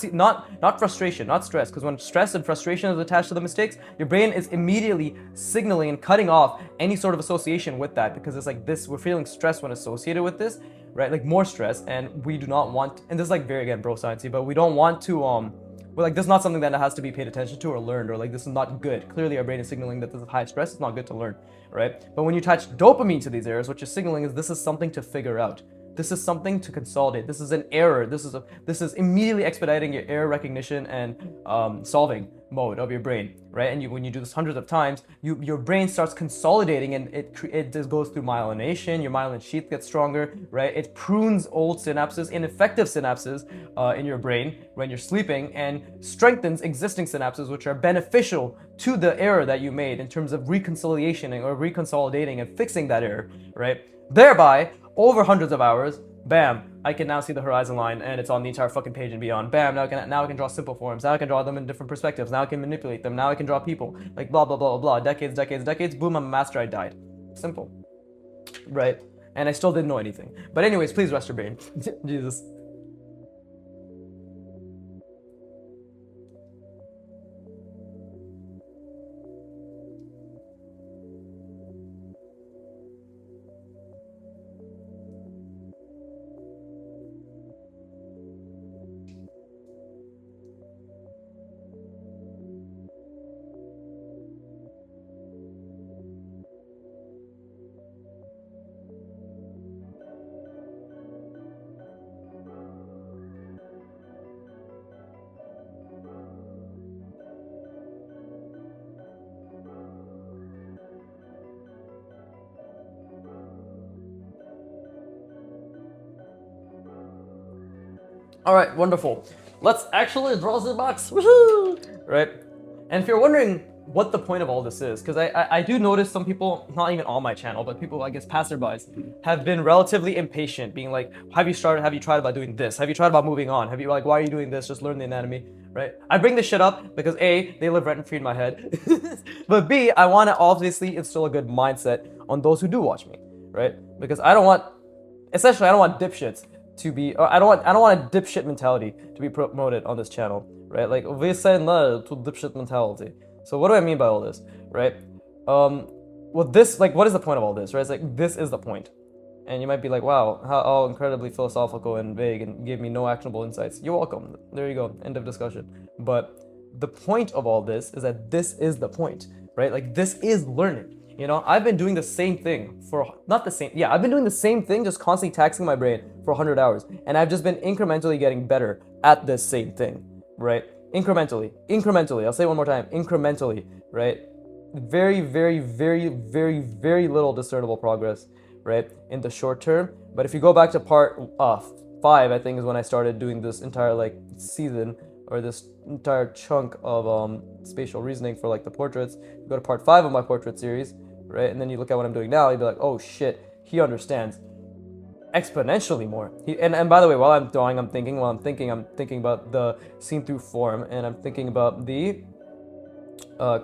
frustration, not stress, because when stress and frustration is attached to the mistakes, your brain is immediately signaling and cutting off any sort of association with that, because it's like this, we're feeling stress when associated with this, right? Like more stress, and we do not want, and this is like very, again, bro sciencey, but we don't want to, we're like, this is not something that has to be paid attention to or learned, or like, this is not good. Clearly, our brain is signaling that this is high stress, it's not good to learn, right? But when you attach dopamine to these errors, what you're signaling is this is something to figure out. This is something to consolidate. This is an error. This is immediately expediting your error recognition and solving mode of your brain, right? And when you do this hundreds of times, your brain starts consolidating, and it just goes through myelination. Your myelin sheath gets stronger, right? It prunes old synapses, ineffective synapses in your brain when you're sleeping, and strengthens existing synapses, which are beneficial to the error that you made in terms of reconciliation or reconsolidating and fixing that error, right? Thereby, over hundreds of hours, bam, I can now see the horizon line, and it's on the entire fucking page and beyond. Bam, now I can draw simple forms. Now I can draw them in different perspectives. Now I can manipulate them. Now I can draw people. Like blah, blah, blah, blah, decades, boom, I'm a master, I died. Simple. Right? And I still didn't know anything. But anyways, please rest your brain. Jesus. All right, wonderful. Let's actually draw the box. Woohoo! Right? And if you're wondering what the point of all this is, because I do notice some people, not even on my channel, but people, I guess, passerbys, have been relatively impatient, being like, have you started, have you tried about doing this? Have you tried about moving on? Have you, like, why are you doing this? Just learn the anatomy, right? I bring this shit up because A, they live rent-free in my head, but B, I want to obviously instill a good mindset on those who do watch me, right? Because I don't want, essentially, I don't want dipshits to be, or I don't want a dipshit mentality to be promoted on this channel, right? Like, we say no to dipshit mentality. So what do I mean by all this, right? Well, this, like, what is the point of all this, right? It's like, this is the point. And you might be like, wow, how incredibly philosophical and vague, and gave me no actionable insights. You're welcome. There you go. End of discussion. But the point of all this is that this is the point, right? Like, this is learning. You know, I've been doing the same thing for, not the same, yeah, I've been doing the same thing, just constantly taxing my brain for 100 hours. And I've just been incrementally getting better at this same thing, right? Incrementally, I'll say it one more time, incrementally, right? Very, very, very, very, very little discernible progress, right? In the short term. But if you go back to part 5, I think is when I started doing this entire like season, or this entire chunk of spatial reasoning for like the portraits. You go to part 5 of my portrait series, right? And then you look at what I'm doing now, you'd be like, oh shit, he understands exponentially more. And by the way, while I'm drawing, I'm thinking about the scene through form, and I'm thinking about the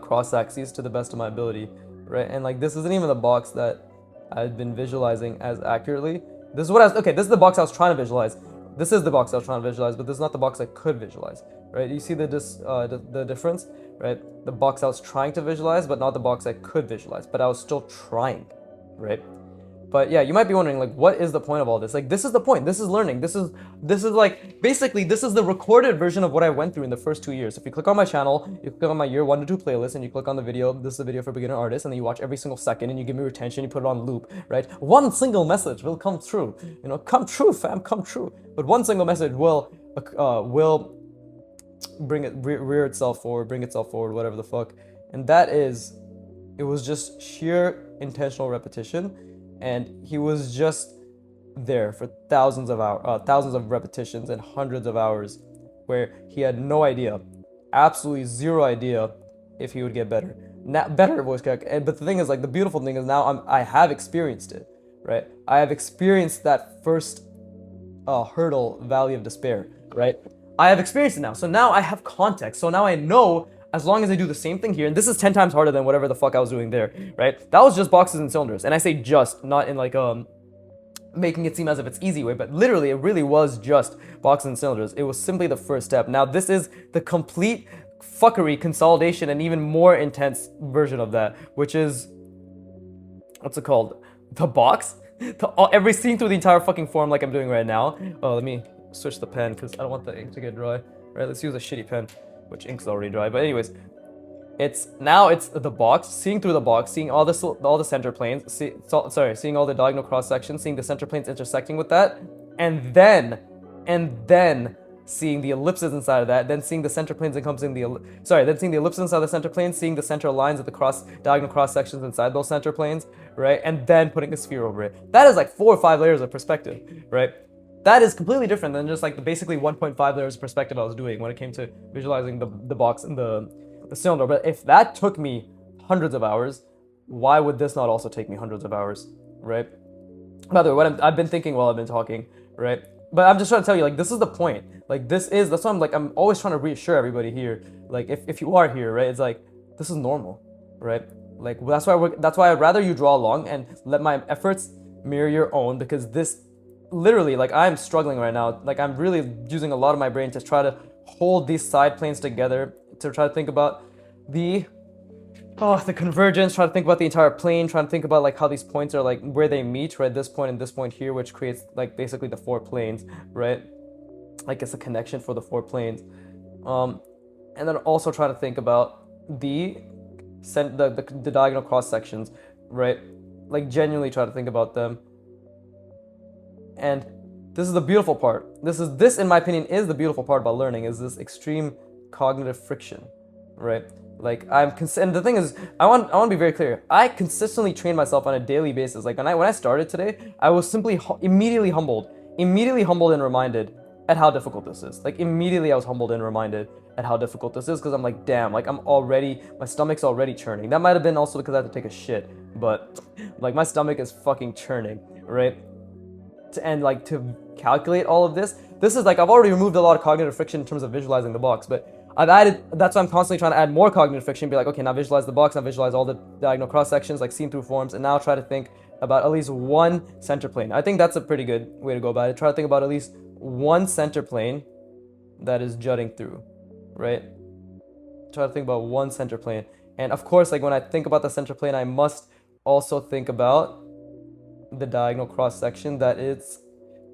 cross axes to the best of my ability, right? And like, this isn't even the box that I've been visualizing as accurately. This is what I was, okay, this is the box I was trying to visualize. This is the box I was trying to visualize, but this is not the box I could visualize, right? You see the difference, right? The box I was trying to visualize, but not the box I could visualize, but I was still trying, right? But yeah, you might be wondering, like, what is the point of all this? Like, this is the point. This is learning. This is like, basically, this is the recorded version of what I went through in the first 2 years. If you click on my channel, you click on my year 1 to 2 playlist, and you click on the video, this is a video for beginner artists, and then you watch every single second, and you give me retention, you put it on loop, right? One single message will come true. You know, come true, fam, come true. But one single message will rear itself forward, bring itself forward, whatever the fuck. And that is, it was just sheer intentional repetition. And he was just there for thousands of repetitions and hundreds of hours, where he had no idea, absolutely zero idea, if he would get better. Better voice crack. But the thing is, like, the beautiful thing is now I have experienced it, right? I have experienced that first hurdle, valley of despair, right? I have experienced it now. So now I have context. So now I know, as long as I do the same thing here, and this is 10 times harder than whatever the fuck I was doing there, right? That was just boxes and cylinders. And I say just, not in like making it seem as if it's easy way, but literally it really was just boxes and cylinders. It was simply the first step. Now this is the complete fuckery, consolidation, and even more intense version of that, which is, what's it called? The box? Every scene through the entire fucking form, like I'm doing right now. Oh, let me switch the pen, because I don't want the ink to get dry. Right, let's use a shitty pen, which ink's already dry. But anyways, it's the box, seeing through the box, seeing all the center planes, seeing all the diagonal cross sections, seeing the center planes intersecting with that, and then seeing the ellipses inside of that, then seeing the center planes encompassing then seeing the ellipses inside the center planes, seeing the center lines of the diagonal cross sections inside those center planes, right? And then putting a sphere over it. That is like 4 or 5 layers of perspective, right? That is completely different than just like the basically 1.5 layers of perspective I was doing when it came to visualizing the box and the cylinder. But if that took me hundreds of hours, why would this not also take me hundreds of hours, right? By the way, I've been thinking while I've been talking, right? But I'm just trying to tell you, like, this is the point. Like, that's why I'm always trying to reassure everybody here. Like, if you are here, right, it's like, this is normal, right? Like, that's why I'd rather you draw along and let my efforts mirror your own, because this, literally, like, I'm struggling right now. Like, I'm really using a lot of my brain to try to hold these side planes together, to try to think about the convergence, try to think about the entire plane, trying to think about like how these points are, like where they meet, right? This point and this point here, which creates like basically the 4 planes, right? Like, it's a connection for the 4 planes. And then also try to think about the diagonal cross sections, right? Like, genuinely try to think about them. And this is the beautiful part. This in my opinion is the beautiful part about learning, is this extreme cognitive friction, right? Like, and the thing is, I want to be very clear. I consistently train myself on a daily basis. Like, when I started today, I was simply immediately humbled and reminded at how difficult this is. Like immediately I was humbled and reminded at how difficult this is, because I'm like, damn, like my stomach's already churning. That might have been also because I had to take a shit, but like my stomach is fucking churning, right? And like to calculate all of this is like, I've already removed a lot of cognitive friction in terms of visualizing the box, but I've added, that's why I'm constantly trying to add more cognitive friction, be like, okay, now visualize the box, now visualize all the diagonal cross sections, like seen through forms, and now try to think about at least one center plane. I think that's a pretty good way to go about it. Try to think about at least one center plane that is jutting through, right? Try to think about one center plane. And of course, like when I think about the center plane, I must also think about the diagonal cross section that it's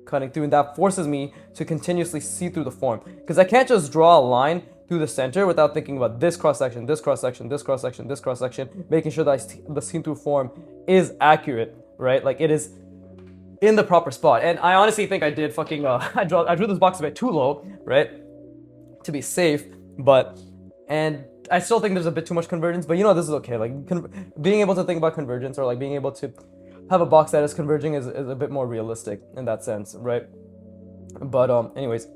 cutting through, and that forces me to continuously see through the form, because I can't just draw a line through the center without thinking about this cross section, this cross section, this cross section, this cross section, making sure that the seen through form is accurate, right? Like it is in the proper spot. And I honestly think I did fucking I drew this box a bit too low, right, to be safe, and I still think there's a bit too much convergence, but you know, this is okay. Like being able to think about convergence, or like being able to have a box that is converging is a bit more realistic in that sense, right? But anyways,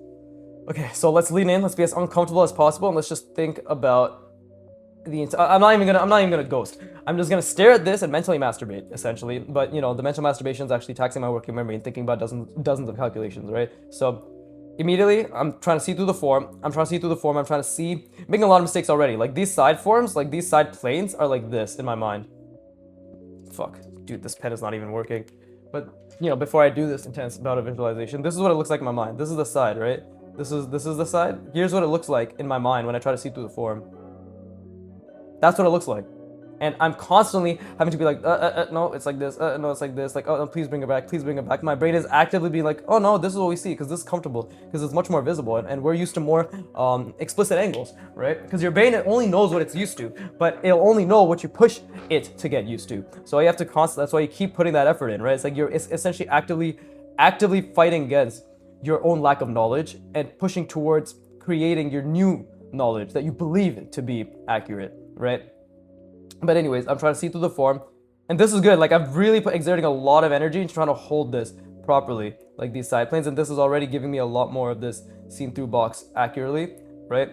okay, so let's lean in, let's be as uncomfortable as possible, and let's just think about the I'm not even gonna ghost. I'm just gonna stare at this and mentally masturbate, essentially. But you know, the mental masturbation is actually taxing my working memory and thinking about dozens of calculations, right? So immediately I'm trying to see through the form. I'm trying to see, making a lot of mistakes already. Like these side forms, like these side planes are like this in my mind. Fuck, dude, this pen is not even working. But you know, before I do this intense bout of visualization, this is what it looks like in my mind. This is the side, right? This is the side. Here's what it looks like in my mind when I try to see through the form. That's what it looks like. And I'm constantly having to be like, no, it's like this, no, it's like this, like, oh, no, please bring it back, please bring it back. My brain is actively being like, oh no, this is what we see, because this is comfortable, because it's much more visible, and we're used to more explicit angles, right? Because your brain only knows what it's used to, but it'll only know what you push it to get used to. So you have to that's why you keep putting that effort in, right? It's like you're essentially actively fighting against your own lack of knowledge and pushing towards creating your new knowledge that you believe to be accurate, right? But anyways, I'm trying to see through the form, and this is good. Like I've really exerting a lot of energy into trying to hold this properly, like these side planes, and this is already giving me a lot more of this seen through box accurately, right?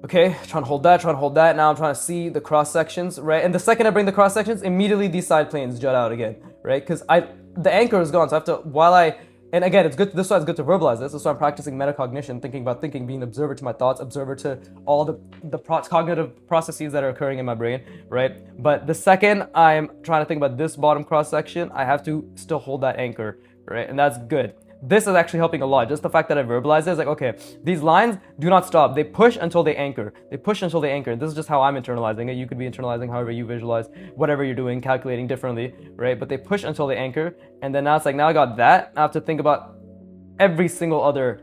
Okay, trying to hold that. Now I'm trying to see the cross sections, right? And the second I bring the cross sections, immediately these side planes jut out again, right? Because the anchor is gone, so I have to, and again, it's good. This is why it's good to verbalize this. This is why I'm practicing metacognition, thinking about thinking, being observer to my thoughts, observer to all the cognitive processes that are occurring in my brain, right? But the second I'm trying to think about this bottom cross section, I have to still hold that anchor, right? And that's good. This is actually helping a lot. Just the fact that I verbalize it is like, okay, these lines do not stop. They push until they anchor. This is just how I'm internalizing it. You could be internalizing however you visualize whatever you're doing, calculating differently, right? But they push until they anchor. And then now it's like, now I got that. I have to think about every single other,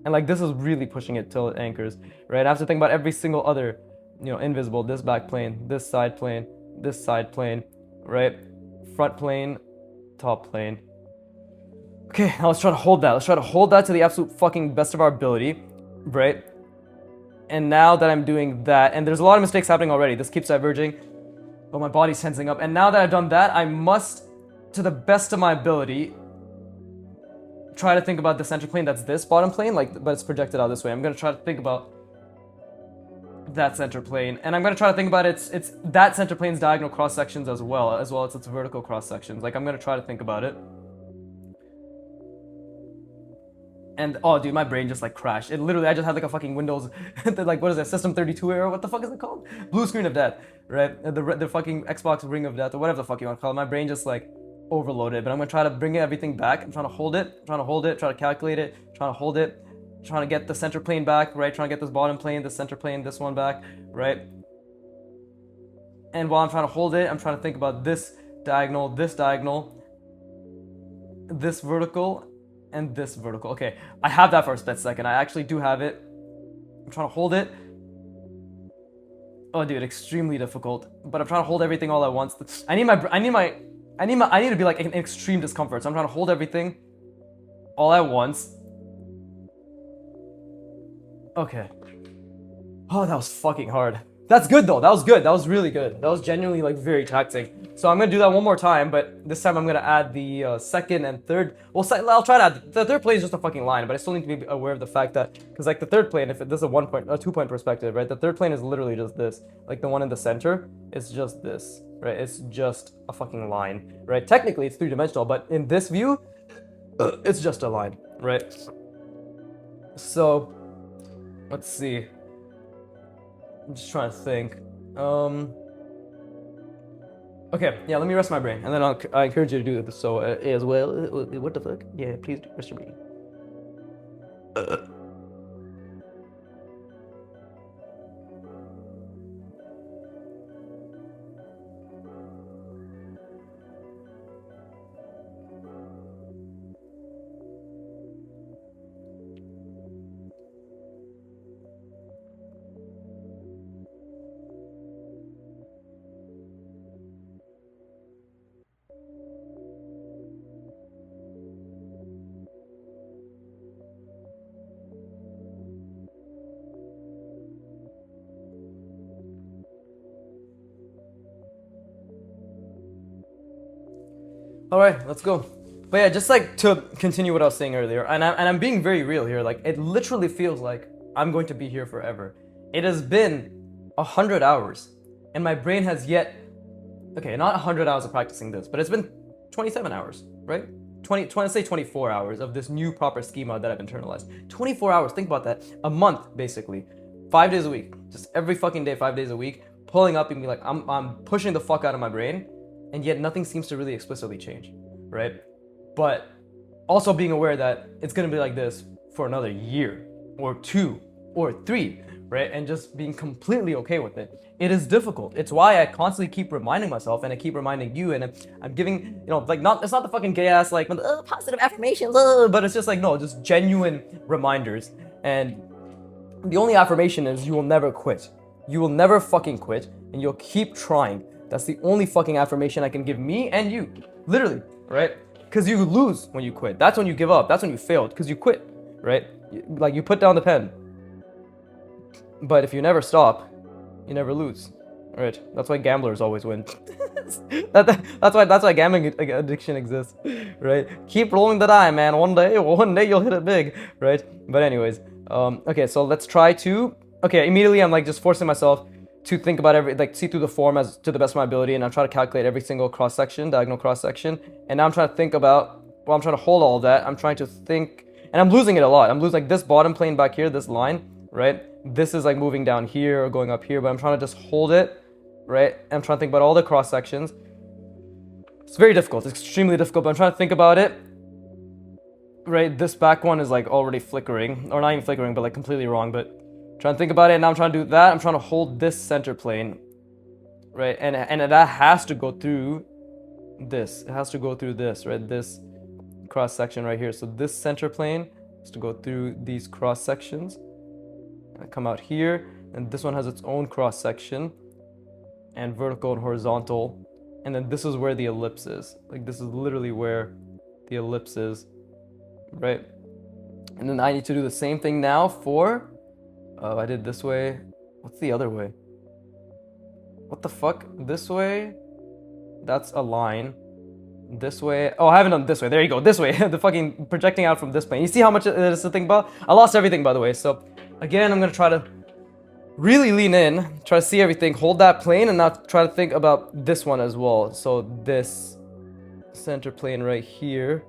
and like this is really pushing it till it anchors, right? I have to think about every single other, you know, invisible, this back plane, this side plane, right? Front plane, top plane. Okay, now let's try to hold that. Let's try to hold that to the absolute fucking best of our ability, right? And now that I'm doing that, and there's a lot of mistakes happening already. This keeps diverging, but my body's tensing up. And now that I've done that, I must, to the best of my ability, try to think about the center plane. That's this bottom plane, but it's projected out this way. I'm gonna try to think about that center plane, and I'm gonna try to think about it's that center plane's diagonal cross sections as well as its vertical cross sections. Like I'm gonna try to think about it. And oh dude, my brain just like crashed. It literally, I just had like a fucking Windows, like what is that, System 32 error? What the fuck is it called? Blue screen of death, right? The fucking Xbox ring of death, or whatever the fuck you want to call it. My brain just like overloaded, but I'm gonna try to bring everything back. I'm trying to hold it, try to calculate it, trying to hold it, trying to get the center plane back, right? Trying to get this bottom plane, the center plane, this one back, right? And while I'm trying to hold it, I'm trying to think about this diagonal, this vertical, and this vertical. Okay, I have that for a split second. I actually do have it. I'm trying to hold it. Oh, dude, extremely difficult. But I'm trying to hold everything all at once. I need to be like in extreme discomfort. So I'm trying to hold everything all at once. Okay. Oh, that was fucking hard. That's good though. That was good. That was really good. That was genuinely like very taxing. So I'm gonna do that one more time, but this time I'm gonna add the second and third. Well, I'll try to add the third plane is just a fucking line, but I still need to be aware of the fact that because like the third plane, if this is a 2-point perspective, right? The third plane is literally just this. Like the one in the center, it's just this, right? It's just a fucking line, right? Technically, it's 3-dimensional, but in this view, it's just a line, right? So let's see. I'm just trying to think. Okay, yeah, let me rest my brain, and then I encourage you to do this so as well. What the fuck? Yeah, please do rest your brain. All right, let's go. But yeah, just like to continue what I was saying earlier, and I'm being very real here. Like it literally feels like I'm going to be here forever. It has been 100 hours, and my brain has yet. Okay, not 100 hours of practicing this, but it's been 27 hours, right? 24 hours of this new proper schema that I've internalized. 24 hours, think about that. A month, basically. 5 days a week. Just every fucking day, 5 days a week. Pulling up and be like, I'm pushing the fuck out of my brain, and yet nothing seems to really explicitly change, right? But also being aware that it's gonna be like this for another year, or 2, or 3, right? And just being completely okay with it. It is difficult. It's why I constantly keep reminding myself, and I keep reminding you, and I'm giving, like, it's not the fucking gay ass, like, positive affirmations, but it's just like, no, just genuine reminders. And the only affirmation is you will never quit. You will never fucking quit, and you'll keep trying. That's the only fucking affirmation I can give me and you. Literally, right? Because you lose when you quit. That's when you give up. That's when you failed, because you quit, right? Like, you put down the pen. But if you never stop, you never lose, right? That's why gamblers always win. That's why gambling addiction exists, right? Keep rolling the die, man. One day you'll hit it big, right? But anyways, okay, so let's try to. Okay, immediately I'm like just forcing myself to think about see through the form as to the best of my ability, and I'm trying to calculate every single cross section, diagonal cross section, and now I'm trying to think about. Well, I'm trying to hold all of that. I'm trying to think, and I'm losing it a lot. I'm losing like this bottom plane back here, this line, right? This is like moving down here or going up here, but I'm trying to just hold it, right? And I'm trying to think about all the cross sections. It's very difficult. It's extremely difficult, but I'm trying to think about it, right? This back one is like already flickering, or not even flickering, but like completely wrong. But I'm trying to think about it, and now I'm trying to do that. I'm trying to hold this center plane, right? And that has to go through this. It has to go through this, right? This cross section right here. So this center plane has to go through these cross sections. I come out here, and this one has its own cross section, and vertical and horizontal, and then this is where the ellipse is. Like, this is literally where the ellipse is, right? And then I need to do the same thing now for, I did this way. What's the other way? What the fuck? This way? That's a line. This way. Oh, I haven't done this way. There you go. This way. The fucking projecting out from this plane. You see how much it is to think about? I lost everything, by the way. So again, I'm gonna try to really lean in, try to see everything, hold that plane, and now try to think about this one as well. So this center plane right here,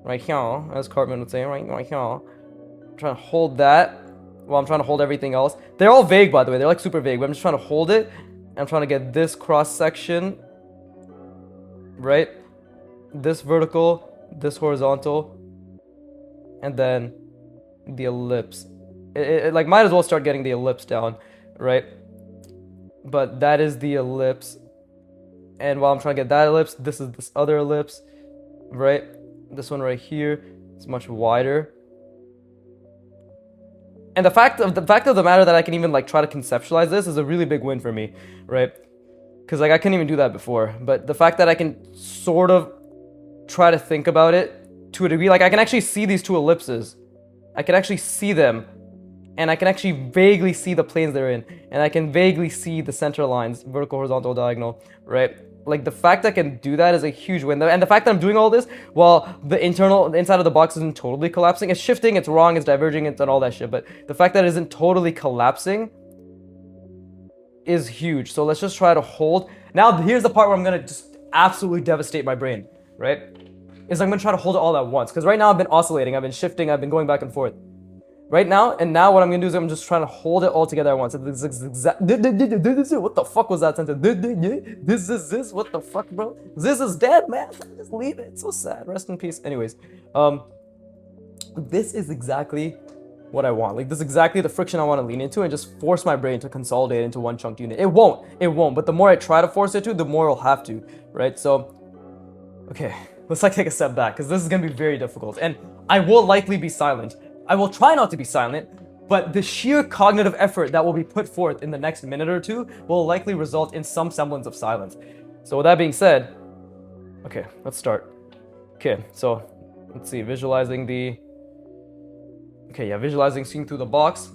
as Cartman would say, right here. I'm trying to hold that. Well, I'm trying to hold everything else. They're all vague, by the way. They're like super vague, but I'm just trying to hold it. I'm trying to get this cross section, right? This vertical, this horizontal, and then the ellipse. It like might as well start getting the ellipse down, right? But that is the ellipse, and while I'm trying to get that ellipse, this is this other ellipse, right? This one right here is much wider. And the fact of the matter that I can even like try to conceptualize this is a really big win for me, right? Because like I couldn't even do that before, but the fact that I can sort of try to think about it to a degree, like I can actually see these two ellipses. I can actually see them, and I can actually vaguely see the planes they're in. and I can vaguely see the center lines, vertical, horizontal, diagonal, right? Like the fact I can do that is a huge win. And the fact that I'm doing all this while the inside of the box isn't totally collapsing. It's shifting, it's wrong, it's diverging, it's and all that shit. But the fact that it isn't totally collapsing is huge. So let's just try to hold. Now here's the part where I'm gonna just absolutely devastate my brain, right? Is I'm gonna try to hold it all at once. Because right now I've been oscillating, I've been shifting, I've been going back and forth. Right now, and now what I'm gonna do is I'm just trying to hold it all together at once. What the fuck was that sentence? This, what the fuck, bro? This is dead, man. Just leave it. It's so sad. Rest in peace. Anyways, this is exactly what I want. Like, this is exactly the friction I want to lean into and just force my brain to consolidate into one chunked unit. It won't. But the more I try to force it to, the more it'll have to, right? So, okay, let's like take a step back because this is gonna be very difficult, and I will likely be silent. I will try not to be silent, but the sheer cognitive effort that will be put forth in the next minute or two will likely result in some semblance of silence. So with that being said, okay, let's start. Okay, so let's see, visualizing seeing through the box.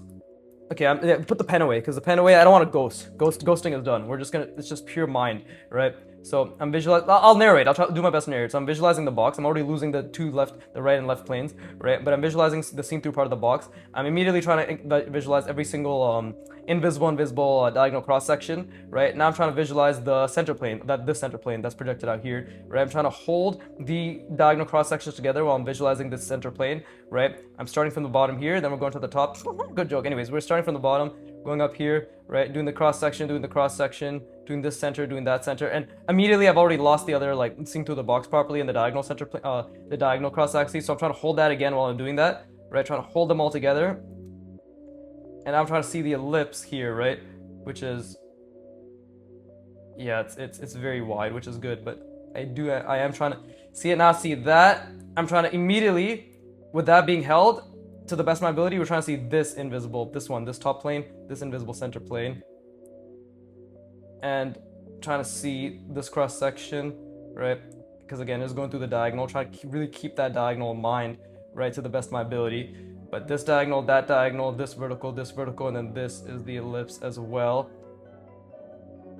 Okay, put the pen away, because the pen away, I don't want to ghost. Ghosting is done. It's just pure mind, right? So I'm visualizing, I'll narrate, I'll try to do my best to narrate. So I'm visualizing the box. I'm already losing the right and left planes, right? But I'm visualizing the seen through part of the box. I'm immediately trying to visualize every single invisible and visible diagonal cross section, right? Now I'm trying to visualize the center plane, this center plane that's projected out here, right? I'm trying to hold the diagonal cross sections together while I'm visualizing this center plane, right? I'm starting from the bottom here, then we're going to the top. Good joke. Anyways, we're starting from the bottom, going up here, right? Doing the cross section, doing this center, doing that center, and immediately I've already lost the other, like, seeing through the box properly in the diagonal center, the diagonal cross axis. So I'm trying to hold that again while I'm doing that, right? Trying to hold them all together, and I'm trying to see the ellipse here, right? Which is, yeah, it's very wide, which is good, but I am trying to see it now. See that? I'm trying to immediately, with that being held to the best of my ability, we're trying to see this invisible, this top plane, this invisible center plane, and trying to see this cross section, right? Because again, it's going through the diagonal, trying to really keep that diagonal in mind, right, to the best of my ability. But this diagonal, that diagonal, this vertical, and then this is the ellipse as well.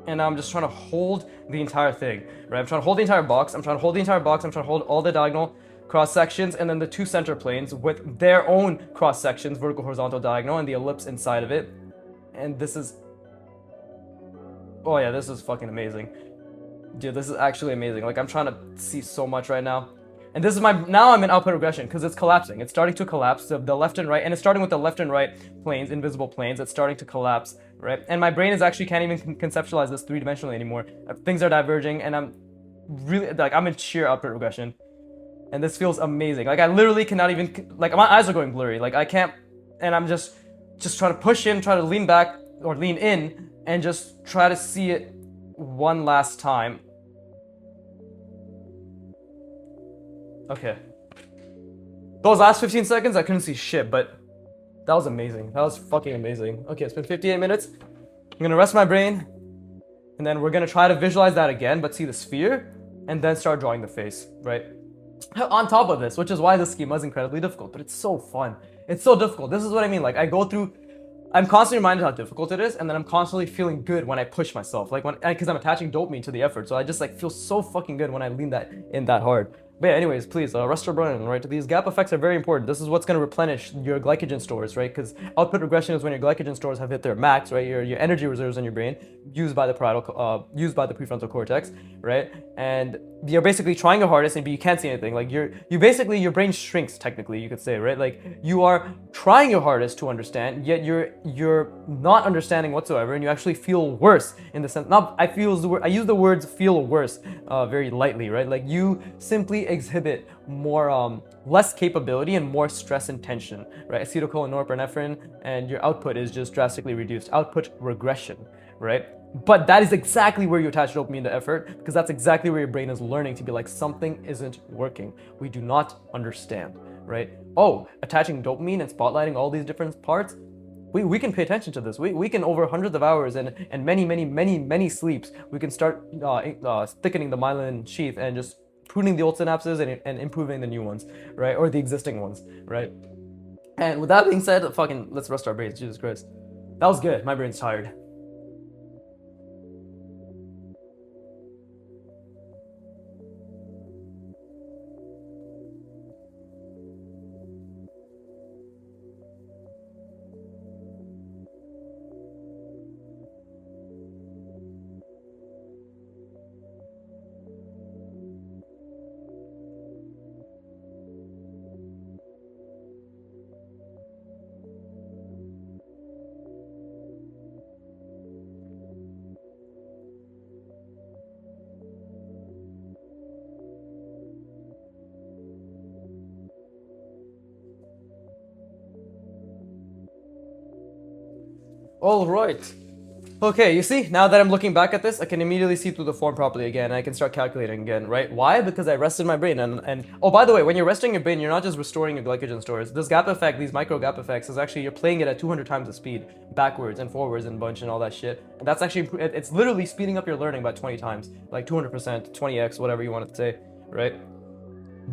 And now I'm just trying to hold the entire thing, right? I'm trying to hold the entire box. I'm trying to hold all the diagonal cross sections, and then the two center planes with their own cross sections, vertical, horizontal, diagonal, and the ellipse inside of it. And this is, oh yeah, this is fucking amazing. Dude, this is actually amazing. Like, I'm trying to see so much right now. And this is now I'm in output regression because it's collapsing. It's starting to collapse. So the left and right, and it's starting with the left and right planes, invisible planes. It's starting to collapse, right? And my brain is actually can't even conceptualize this three-dimensionally anymore. Things are diverging, and I'm really, like, I'm in sheer output regression. And this feels amazing. Like, I literally cannot even, like, my eyes are going blurry. Like, I can't, and I'm just trying to push in, try to lean back or lean in, and just try to see it one last time. Okay. Those last 15 seconds, I couldn't see shit, but that was amazing. That was fucking amazing. Okay, it's been 58 minutes. I'm gonna rest my brain, and then we're gonna try to visualize that again, but see the sphere, and then start drawing the face, right? On top of this, which is why this schema is incredibly difficult, but it's so fun. It's so difficult. This is what I mean. Like, I'm constantly reminded how difficult it is, and then I'm constantly feeling good when I push myself. Like, because I'm attaching dopamine to the effort, so I just, like, feel so fucking good when I lean that in that hard. But yeah, anyways, please, rest your brain, right? These gap effects are very important. This is what's going to replenish your glycogen stores, right? Because output regression is when your glycogen stores have hit their max, right? Your energy reserves in your brain, used by the prefrontal cortex, right? And you're basically trying your hardest, but you can't see anything. Like, your brain shrinks, technically, you could say, right? Like, you are trying your hardest to understand, yet you're not understanding whatsoever, and you actually feel worse in the sense. I use the words "feel worse" very lightly, right? Like, you simply exhibit more less capability and more stress and tension, right? Acetylcholine, norepinephrine, and your output is just drastically reduced. Output regression, right? But that is exactly where you attach dopamine to effort, because that's exactly where your brain is learning to be like, something isn't working. We do not understand, right? Oh, attaching dopamine and spotlighting all these different parts, we can pay attention to this. We can, over hundreds of hours and many sleeps, we can start thickening the myelin sheath and just pruning the old synapses and improving the new ones, right? Or the existing ones, right? And with that being said, let's rest our brains. Jesus Christ. That was good. My brain's tired. All right. Okay, you see, now that I'm looking back at this, I can immediately see through the form properly again. I can start calculating again, right? Why? Because I rested my brain. And oh, by the way, when you're resting your brain, you're not just restoring your glycogen stores. This gap effect, these micro gap effects, is actually you're playing it at 200 times the speed, backwards and forwards and bunch and all that shit. And that's actually, it's literally speeding up your learning by 20 times, like 200%, 20x, whatever you want to say, right?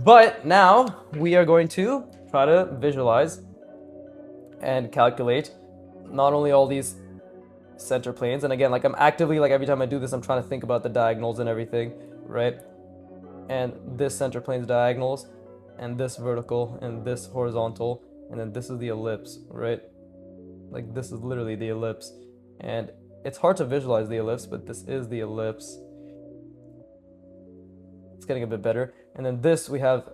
But now we are going to try to visualize and calculate not only all these center planes, and again, like I'm actively, like every time I do this, I'm trying to think about the diagonals and everything, right? And this center plane's diagonals, and this vertical, and this horizontal, and then this is the ellipse, right? Like this is literally the ellipse, and it's hard to visualize the ellipse, but this is the ellipse. It's getting a bit better. And then this, we have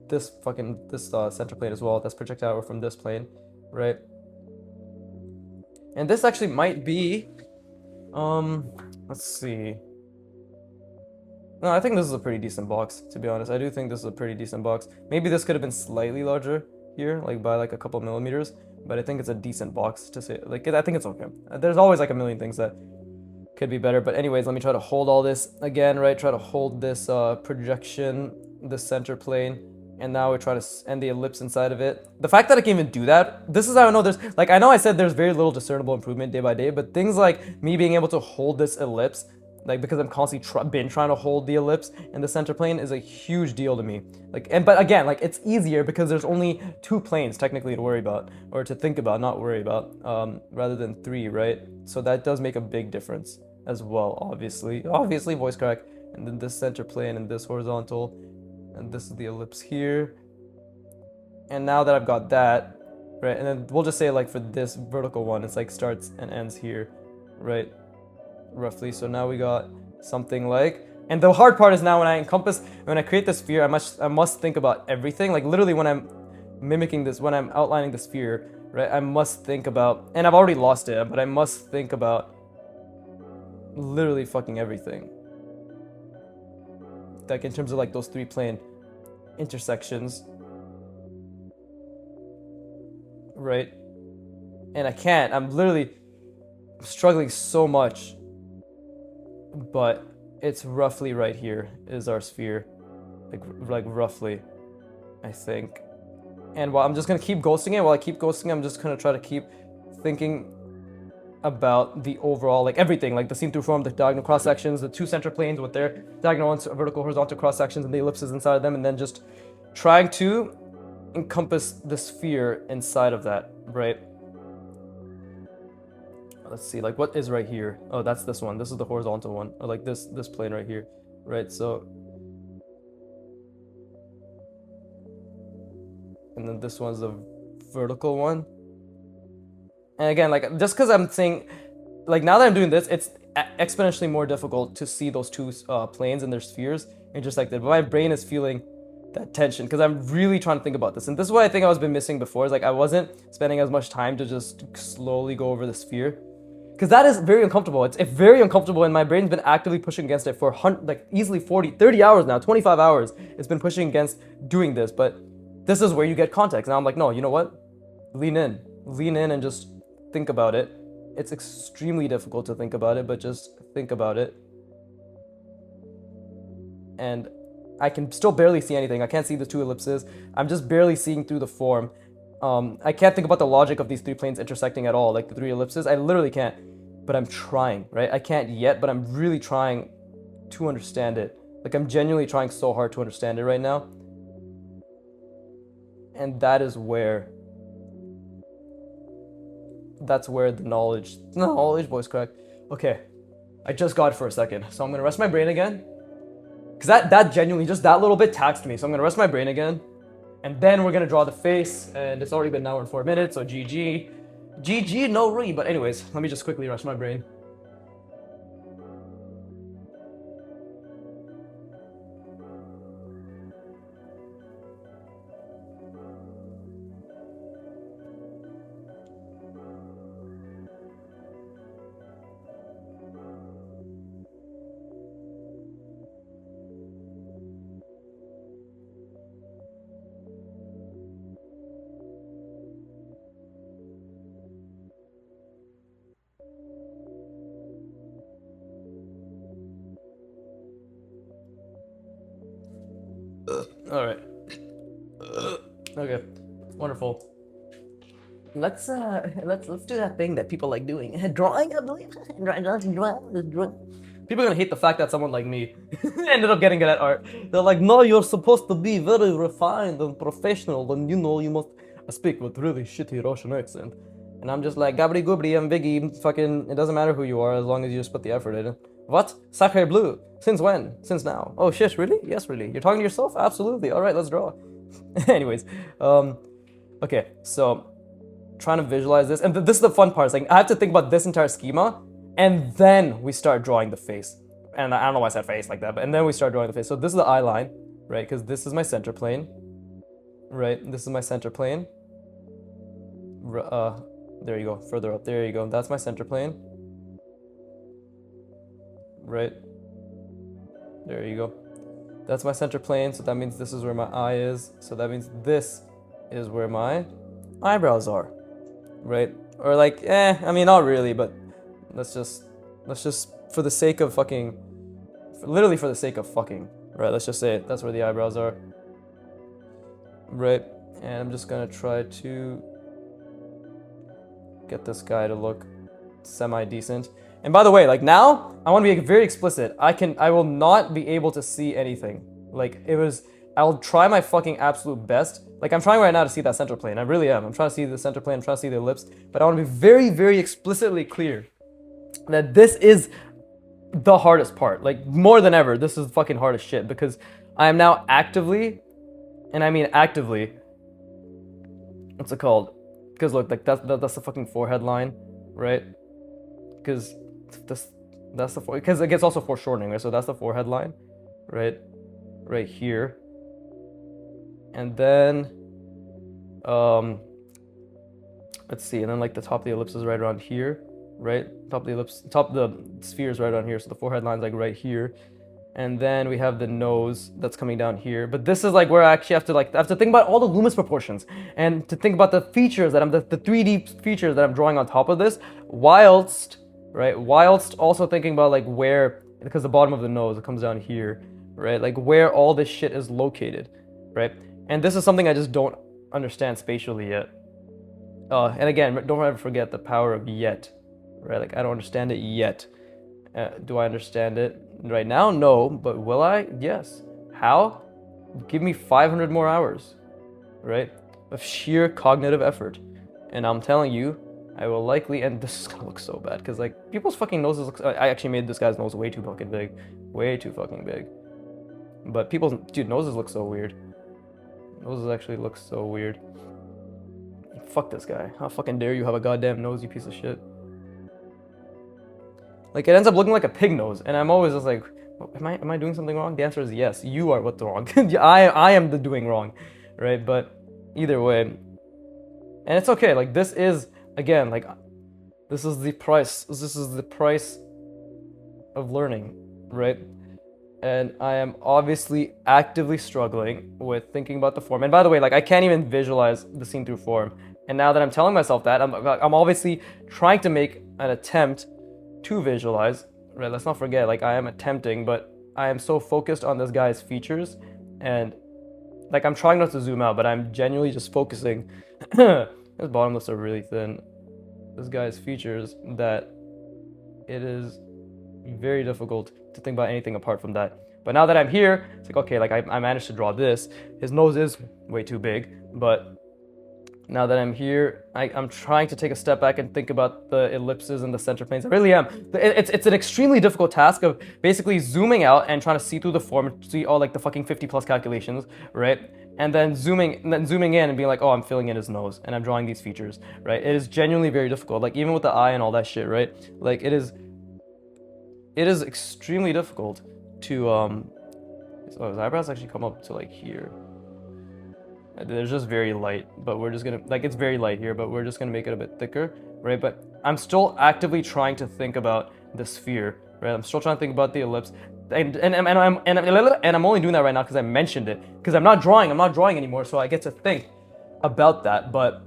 this center plane as well. That's projected outward from this plane, right? And this actually might be, let's see. No, I think this is a pretty decent box, to be honest. I do think this is a pretty decent box. Maybe this could have been slightly larger here, like by like a couple millimeters, but I think it's a decent box to say. Like, I think it's okay. There's always like a million things that could be better. But anyways, let me try to hold all this again, right? Try to hold this projection, the center plane. And now we're trying to end the ellipse inside of it. The fact that I can even do that, this is how I know there's, like, I know I said there's very little discernible improvement day by day, but things like me being able to hold this ellipse, like, because I'm constantly been trying to hold the ellipse in the center plane, is a huge deal to me. Like, but again, like, it's easier because there's only 2 planes technically to worry about, or to think about, not worry about, rather than 3, right? So that does make a big difference as well, obviously voice crack. And then this center plane and this horizontal, and this is the ellipse here. And now that I've got that, right, and then we'll just say like for this vertical one, it's like starts and ends here, right, roughly. So now we got something like, and the hard part is now when I create the sphere, I must think about everything. Like literally when I'm mimicking this, when I'm outlining the sphere, right, I must think about, and I've already lost it, but I must think about literally fucking everything. Like in terms of like those 3 plane intersections, right? And I can't. I'm literally struggling so much, but it's roughly right here is our sphere, like roughly, I think. And while I'm just gonna keep ghosting it, while I keep ghosting, I'm just gonna try to keep thinking about the overall, like everything, like the seam-through form, the diagonal cross sections, the 2 center planes with their diagonal and vertical, horizontal cross sections, and the ellipses inside of them, and then just trying to encompass the sphere inside of that, right? Let's see, like what is right here? Oh, that's this one. This is the horizontal one, or like this plane right here, right? So, and then this one's the vertical one. And again, like just because I'm saying, like now that I'm doing this, it's exponentially more difficult to see those 2 planes and their spheres intersected. But my brain is feeling that tension because I'm really trying to think about this. And this is what I think I was been missing before, is like I wasn't spending as much time to just slowly go over the sphere. Because that is very uncomfortable. It's very uncomfortable, and my brain's been actively pushing against it for like easily 40, 30 hours now, 25 hours. It's been pushing against doing this, but this is where you get context. Now I'm like, no, you know what? Lean in and just think about it. It's extremely difficult to think about it, but just think about it. And I can still barely see anything. I can't see the 2 ellipses. I'm just barely seeing through the form. I can't think about the logic of these 3 planes intersecting at all, like the 3 ellipses. I literally can't, but I'm trying, right? I can't yet, but I'm really trying to understand it. Like I'm genuinely trying so hard to understand it right now. And that's where the knowledge, voice crack. Okay, I just got it for a second. So I'm gonna rest my brain again. Cause that genuinely, just that little bit taxed me. So I'm gonna rest my brain again. And then we're gonna draw the face, and it's already been an hour and 4 minutes, so GG, no re. But anyways, let me just quickly rest my brain. All right. Okay. Wonderful. Let's do that thing that people like doing. Drawing, I believe. People are gonna hate the fact that someone like me ended up getting good at art. They're like, no, you're supposed to be very refined and professional, and you know you must speak with really shitty Russian accent. And I'm just like, gabbity goobity, I'm Biggie. Fucking, it doesn't matter who you are as long as you just put the effort in it. What? Sacre bleu? Since when? Since now? Oh shit, really? Yes, really. You're talking to yourself? Absolutely. All right, let's draw. Anyways, okay, so trying to visualize this, and this is the fun part. It's like I have to think about this entire schema, and then we start drawing the face. And I don't know why I said face like that, but and then we start drawing the face. So this is the eye line, right? Because this is my center plane, right? This is my center plane. There you go, further up. There you go. That's my center plane, right? There you go. That's my center plane. So that means this is where my eye is. So that means this is where my eyebrows are, right? Or like, I mean, not really, but let's just for the sake of fucking, literally for the sake of fucking, right? Let's just say it. That's where the eyebrows are, right? And I'm just gonna try to get this guy to look semi-decent. And by the way, like now, I want to be very explicit. I will not be able to see anything. Like I'll try my fucking absolute best. Like I'm trying right now to see that center plane. I really am. I'm trying to see the center plane. I'm trying to see the ellipse. But I want to be very, very explicitly clear that this is the hardest part. Like more than ever, this is fucking hard as shit because I am now actively, and I mean actively, what's it called? Because look, like that's the fucking forehead line, right? Because that's the because it gets also foreshortening, right? So that's the forehead line, right? Right here. And then let's see, and then like the top of the ellipse is right around here, right? Top of the sphere is right around here, so the forehead line's like right here. And then we have the nose that's coming down here. But this is like where I actually have to think about all the Loomis proportions and to think about the features that the 3D features that I'm drawing on top of this, whilst also thinking about like where, because the bottom of the nose, it comes down here, right? Like where all this shit is located, right? And this is something I just don't understand spatially yet. And again, don't ever forget the power of yet, right? Like I don't understand it yet. Do I understand it right now? No, but will I? Yes. How? Give me 500 more hours, right? Of sheer cognitive effort. And I'm telling you, I will likely, and this is gonna look so bad, because like people's fucking noses look, I actually made this guy's nose way too fucking big. Way too fucking big. But people's, dude, noses look so weird. Noses actually look so weird. Fuck this guy. How fucking dare you have a goddamn nose, you piece of shit. Like, it ends up looking like a pig nose, and I'm always just like, am I doing something wrong? The answer is yes, you are what's wrong. I am the doing wrong, right? But either way, and it's okay, like, this is, again, like, this is the price of learning, right? And I am obviously actively struggling with thinking about the form. And by the way, like, I can't even visualize the scene through form. And now that I'm telling myself that, I'm obviously trying to make an attempt to visualize, right? Let's not forget, like, I am attempting, but I am so focused on this guy's features, and like I'm trying not to zoom out, but I'm genuinely just focusing. His bottom lips are really thin. This guy's features, that it is very difficult to think about anything apart from that. But now that I'm here, it's like, okay, like I managed to draw this. His nose is way too big, but now that I'm here, I'm trying to take a step back and think about the ellipses and the center planes. I really am. It's an extremely difficult task of basically zooming out and trying to see through the form, see all like the fucking 50 plus calculations, right? And then zooming in and being like, oh, I'm filling in his nose and I'm drawing these features, right? It is genuinely very difficult. Like even with the eye and all that shit, right? Like it is extremely difficult to so his eyebrows actually come up to like here. They're just very light, but we're just gonna, like, it's very light here, but we're just gonna make it a bit thicker, right? But I'm still actively trying to think about the sphere, right? I'm still trying to think about the ellipse, and I'm only doing that right now because I mentioned it, because I'm not drawing anymore, so I get to think about that. But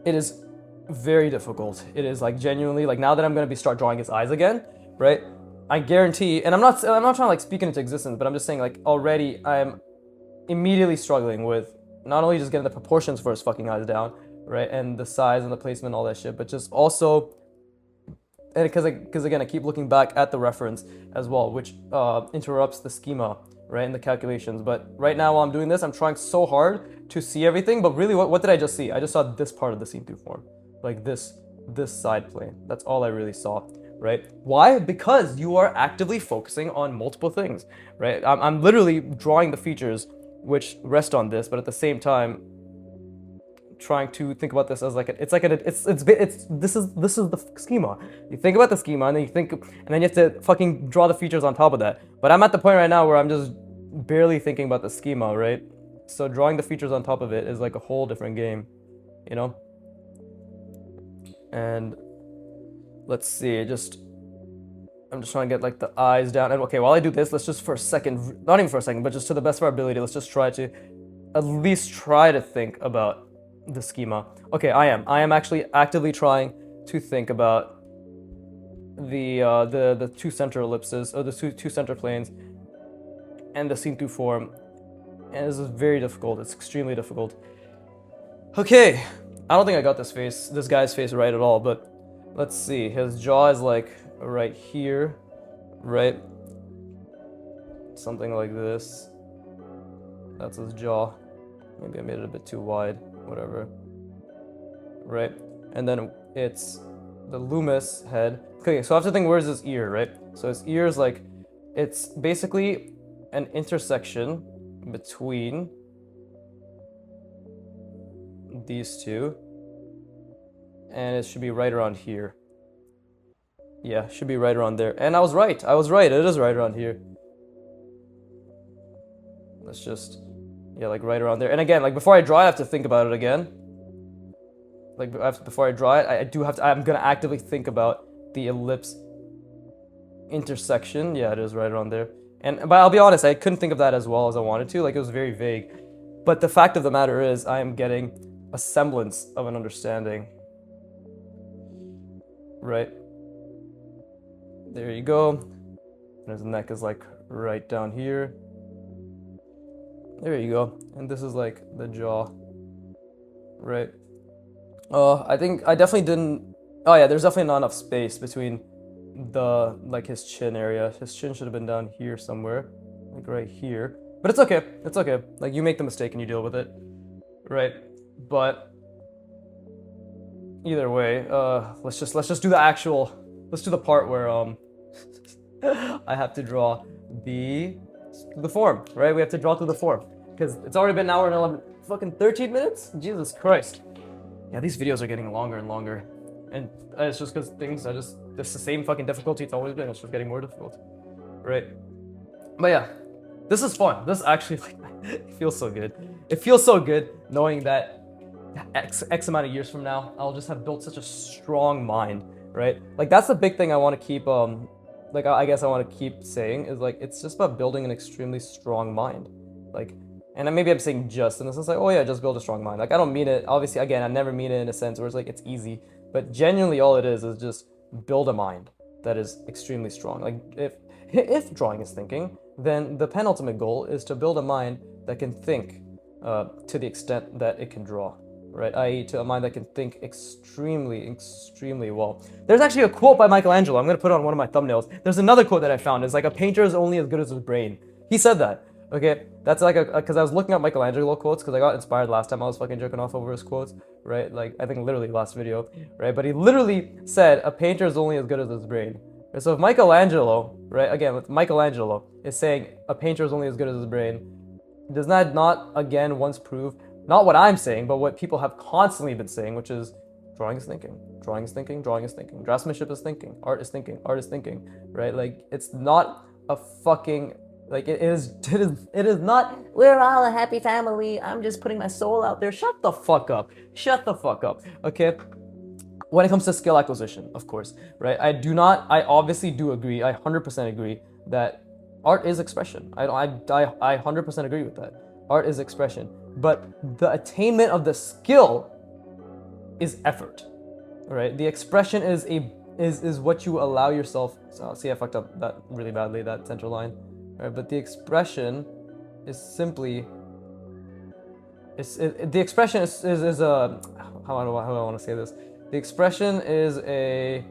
it is very difficult. It is like genuinely, like now that I'm gonna start drawing his eyes again, right? I guarantee, and I'm not trying to like speak it into existence, but I'm just saying like already I'm immediately struggling with not only just getting the proportions for his fucking eyes down, right, and the size and the placement and all that shit, but just also, and because again I keep looking back at the reference as well, which interrupts the schema, right, and the calculations. But right now while I'm doing this, I'm trying so hard to see everything, but really what did I just see? I just saw this part of the scene through form, like this side plane. That's all I really saw, right? Why? Because you are actively focusing on multiple things, right? I'm literally drawing the features which rest on this, but at the same time trying to think about this as like it's this is the schema. You think about the schema, and then you have to fucking draw the features on top of that. But I'm at the point right now where I'm just barely thinking about the schema, right? So drawing the features on top of it is like a whole different game, you know? And let's see, I'm just trying to get like the eyes down. And okay, while I do this, let's just for a second, not even for a second, but just to the best of our ability, let's just try to at least try to think about the schema. Okay, I am actually actively trying to think about the two center ellipses, or the two center planes, and the scene through form. And this is very difficult. It's extremely difficult. Okay, I don't think I got this guy's face right at all, but let's see. His jaw is like right here, right? Something like this. That's his jaw. Maybe I made it a bit too wide. Whatever. Right? And then it's the Loomis head. Okay, so I have to think, where's his ear, right? So his ear is like, it's basically an intersection between these two. And it should be right around here. Yeah, should be right around there. And I was right. It is right around here. Let's just, yeah, like right around there. And again, like before I draw it, I have to think about it again. Like before I draw it, I'm gonna actively think about the ellipse intersection. Yeah, it is right around there. But I'll be honest, I couldn't think of that as well as I wanted to. Like, it was very vague. But the fact of the matter is, I am getting a semblance of an understanding. Right? There you go. And his neck is like right down here. There you go. And this is like the jaw. Right? I think I definitely didn't... Oh yeah, there's definitely not enough space between his chin area. His chin should have been down here somewhere. Like right here. But it's okay. It's okay. Like, you make the mistake and you deal with it. Right? But either way, let's just do the actual... Let's do the part where I have to draw the form, right? We have to draw through the form. Because it's already been an hour and 11, fucking 13 minutes? Jesus Christ. Yeah, these videos are getting longer and longer. And it's just because things are just the same fucking difficulty it's always been. It's just getting more difficult. Right? But yeah, this is fun. This actually, like, it feels so good. It feels so good knowing that X amount of years from now, I'll just have built such a strong mind, right? Like, that's the big thing I want to keep, like, I guess I want to keep saying is, like, it's just about building an extremely strong mind. Like, and maybe I'm saying just in the sense like, oh yeah, just build a strong mind. Like, I don't mean it, obviously, again, I never mean it in a sense where it's like, it's easy. But genuinely all it is just build a mind that is extremely strong. Like, if drawing is thinking, then the penultimate goal is to build a mind that can think to the extent that it can draw, right? I.e. to a mind that can think extremely, extremely well. There's actually a quote by Michelangelo. I'm going to put it on one of my thumbnails. There's another quote that I found. It's like, a painter is only as good as his brain. He said that. Okay, that's like because I was looking up Michelangelo quotes because I got inspired last time I was fucking jerking off over his quotes, right? Like, I think literally last video, right? But he literally said a painter is only as good as his brain. And so if Michelangelo, right, again, with Michelangelo is saying a painter is only as good as his brain, does that not again once prove not what I'm saying, but what people have constantly been saying, which is drawing is thinking, drawing is thinking, drawing is thinking, draftsmanship is thinking, art is thinking, art is thinking, right? Like, it's not a fucking... Like, it is not, we're all a happy family, I'm just putting my soul out there. Shut the fuck up. Shut the fuck up, okay? When it comes to skill acquisition, of course, right? I obviously do agree, I 100% agree that art is expression. I 100% agree with that. Art is expression. But the attainment of the skill is effort, right? The expression is what you allow yourself, so, see, I fucked up that really badly, that center line. Right, but the expression is simply The expression is a, how do I want to say this? The expression is a,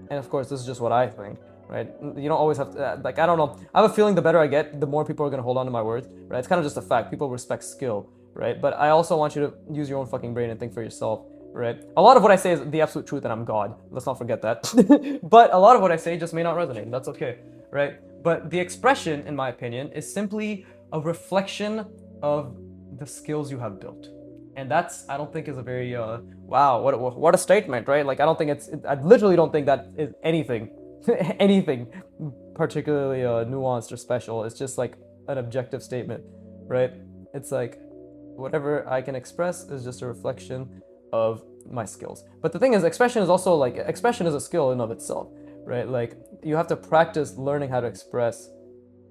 and of course this is just what I think, right? You don't always have to, like, I don't know. I have a feeling the better I get, the more people are gonna hold on to my words, right? It's kind of just a fact. People respect skill, right? But I also want you to use your own fucking brain and think for yourself, right? A lot of what I say is the absolute truth, and I'm God. Let's not forget that. But a lot of what I say just may not resonate. That's okay, right? But the expression, in my opinion, is simply a reflection of the skills you have built. And that's, I don't think, is a very wow, what a statement, right? Like, I don't think I literally don't think that is anything anything particularly nuanced or special. It's just like an objective statement, right? It's like whatever I can express is just a reflection of my skills. But the thing is, expression is also like, expression is a skill in of itself, right? Like, you have to practice learning how to express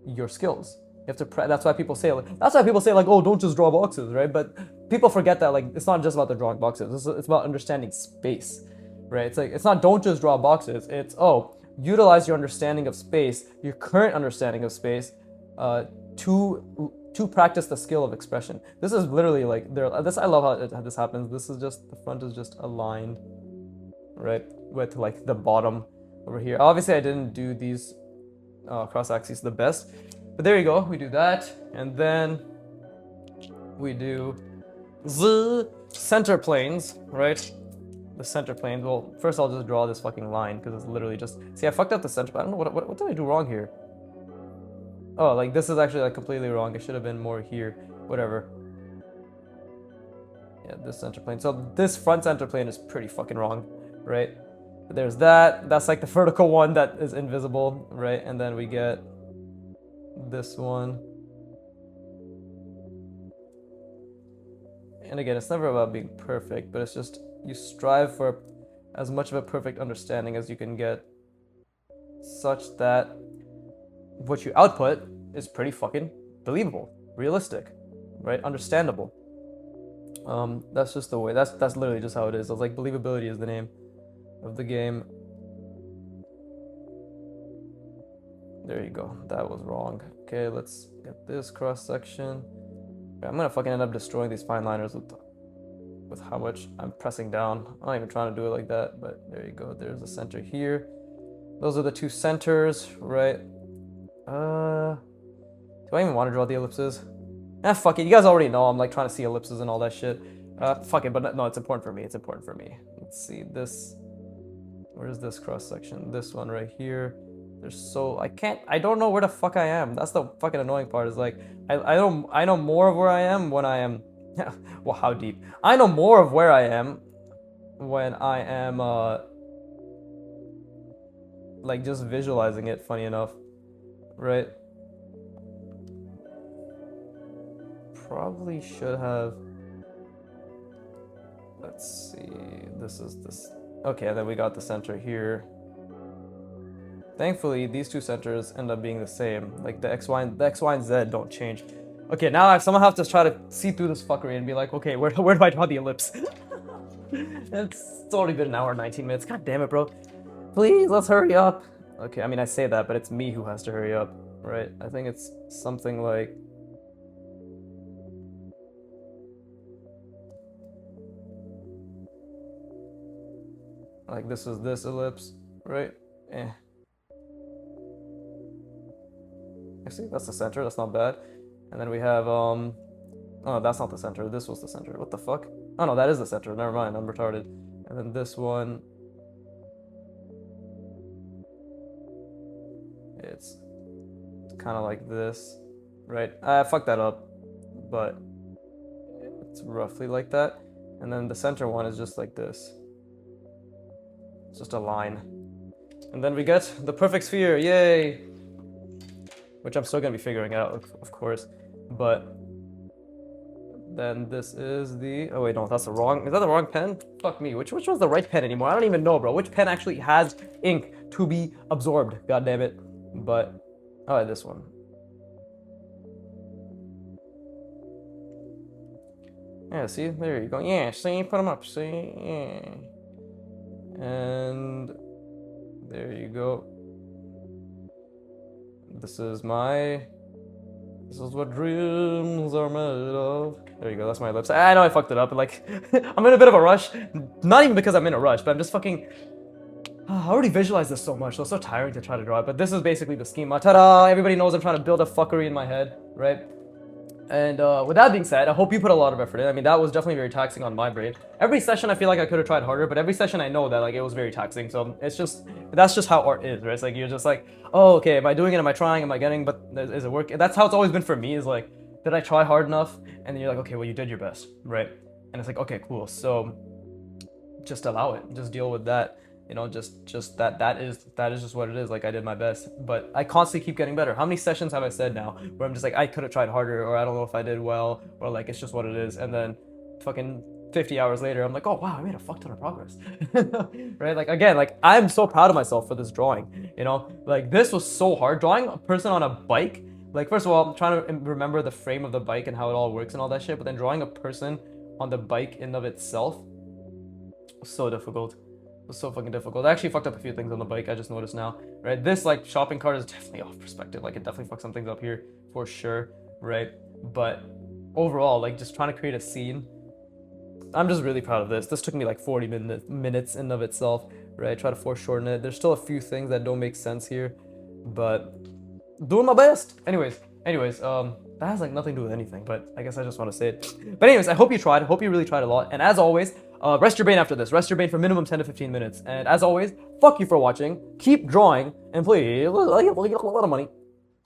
your skills. You have to that's why people say like, oh, don't just draw boxes, right? But people forget that, like, it's not just about the drawing boxes. It's about understanding space, right? It's like, it's not don't just draw boxes. It's, oh, utilize your understanding of space, your current understanding of space, to practice the skill of expression. This is literally like this. I love how this happens. This is just, the front is just aligned, right, with like the bottom over here. Obviously, I didn't do these cross axes the best, but there you go. We do that, and then we do the center planes, right? The center planes. Well, first I'll just draw this fucking line because it's literally just. See, I fucked up the center. I don't know what did I do wrong here. Oh, like, this is actually like completely wrong. It should have been more here. Whatever. Yeah, this center plane. So this front center plane is pretty fucking wrong, right? But there's that. That's like the vertical one that is invisible, right? And then we get this one. And again, it's never about being perfect, but it's just you strive for as much of a perfect understanding as you can get, such that what you output is pretty fucking believable, realistic, right? Understandable. That's just the way. That's literally just how it is. It's like, believability is the name of the game. There you go. That was wrong. Okay, let's get this cross section. I'm gonna fucking end up destroying these fine liners with how much I'm pressing down. I'm not even trying to do it like that, but there you go. There's the center here. Those are the two centers, right? Do I even want to draw the ellipses? Fuck it. You guys already know I'm like trying to see ellipses and all that shit. Fuck it, but no, it's important for me. It's important for me. Let's see this. Where's this cross section? This one right here. I don't know where the fuck I am. That's the fucking annoying part, is like, I know more of where I am when I am, well, how deep? I know more of where I am when I am, like, just visualizing it, funny enough, right? Probably should have, let's see, this is this, okay, and then we got the center here. Thankfully, these two centers end up being the same. Like, the X, Y, and Z don't change. Okay, now I somehow have to try to see through this fuckery and be like, okay, where do I draw the ellipse? It's already been an hour and 19 minutes. God damn it, bro. Please, let's hurry up. Okay, I mean, I say that, but it's me who has to hurry up, right? I think it's something like... like, this is this ellipse, right? See, that's the center. That's not bad. And then we have oh, that's not the center. This was the center. What the fuck? Oh no, that is the center. Never mind. I'm retarded. And then this one, it's kind of like this, right? I fucked that up, but it's roughly like that. And then the center one is just like this. It's just a line. And then we get the perfect sphere. Yay! Which I'm still gonna be figuring out, of course, but then this is the, oh wait, no, that's the wrong, is that the wrong pen? Fuck me, which one's the right pen anymore? I don't even know, bro. Which pen actually has ink to be absorbed? God damn it. But, oh, this one. Yeah, see, there you go. Yeah, see, put them up, see, yeah. And there you go. This is my This is what dreams are made of. There you go, that's my lips. I know I fucked it up, but like, I'm in a bit of a rush. Not even because I'm in a rush, but I'm just fucking... I already visualized this so much, so it's so tiring to try to draw it, but this is basically the schema. Ta-da! Everybody knows I'm trying to build a fuckery in my head, right? And with that being said, I hope you put a lot of effort in. I mean, that was definitely very taxing on my brain. Every session I feel like I could have tried harder, but every session I know that like it was very taxing. So it's just, that's just how art is, right? It's like you're just like, oh, okay, am I doing it? Am I trying? Am I getting? But is it working? That's how it's always been for me. Is like, did I try hard enough? And then you're like, okay, well you did your best, right? And it's like, okay, cool. So just allow it. Just deal with that. You know, just that is just what it is. Like I did my best, but I constantly keep getting better. How many sessions have I said now where I'm just like, I could have tried harder, or I don't know if I did well, or like it's just what it is. And then fucking 50 hours later, I'm like, oh wow, I made a fuck ton of progress. Right? Like again, like I'm so proud of myself for this drawing. You know, like this was so hard. Drawing a person on a bike. Like first of all, I'm trying to remember the frame of the bike and how it all works and all that shit. But then drawing a person on the bike in of itself was so difficult. It was so fucking difficult. I actually fucked up a few things on the bike, I just noticed now, right? This like shopping cart is definitely off perspective. Like it definitely fucked some things up here for sure, right? But overall, like just trying to create a scene, I'm just really proud of this. This took me like 40 minutes in of itself, right? Try to foreshorten it. There's still a few things that don't make sense here, but doing my best. Anyways, that has like nothing to do with anything, but I guess I just want to say it. But anyways, I hope you tried. I hope you really tried a lot. And as always, rest your brain after this. Rest your brain for minimum 10 to 15 minutes. And as always, fuck you for watching. Keep drawing, and please, a lot of money.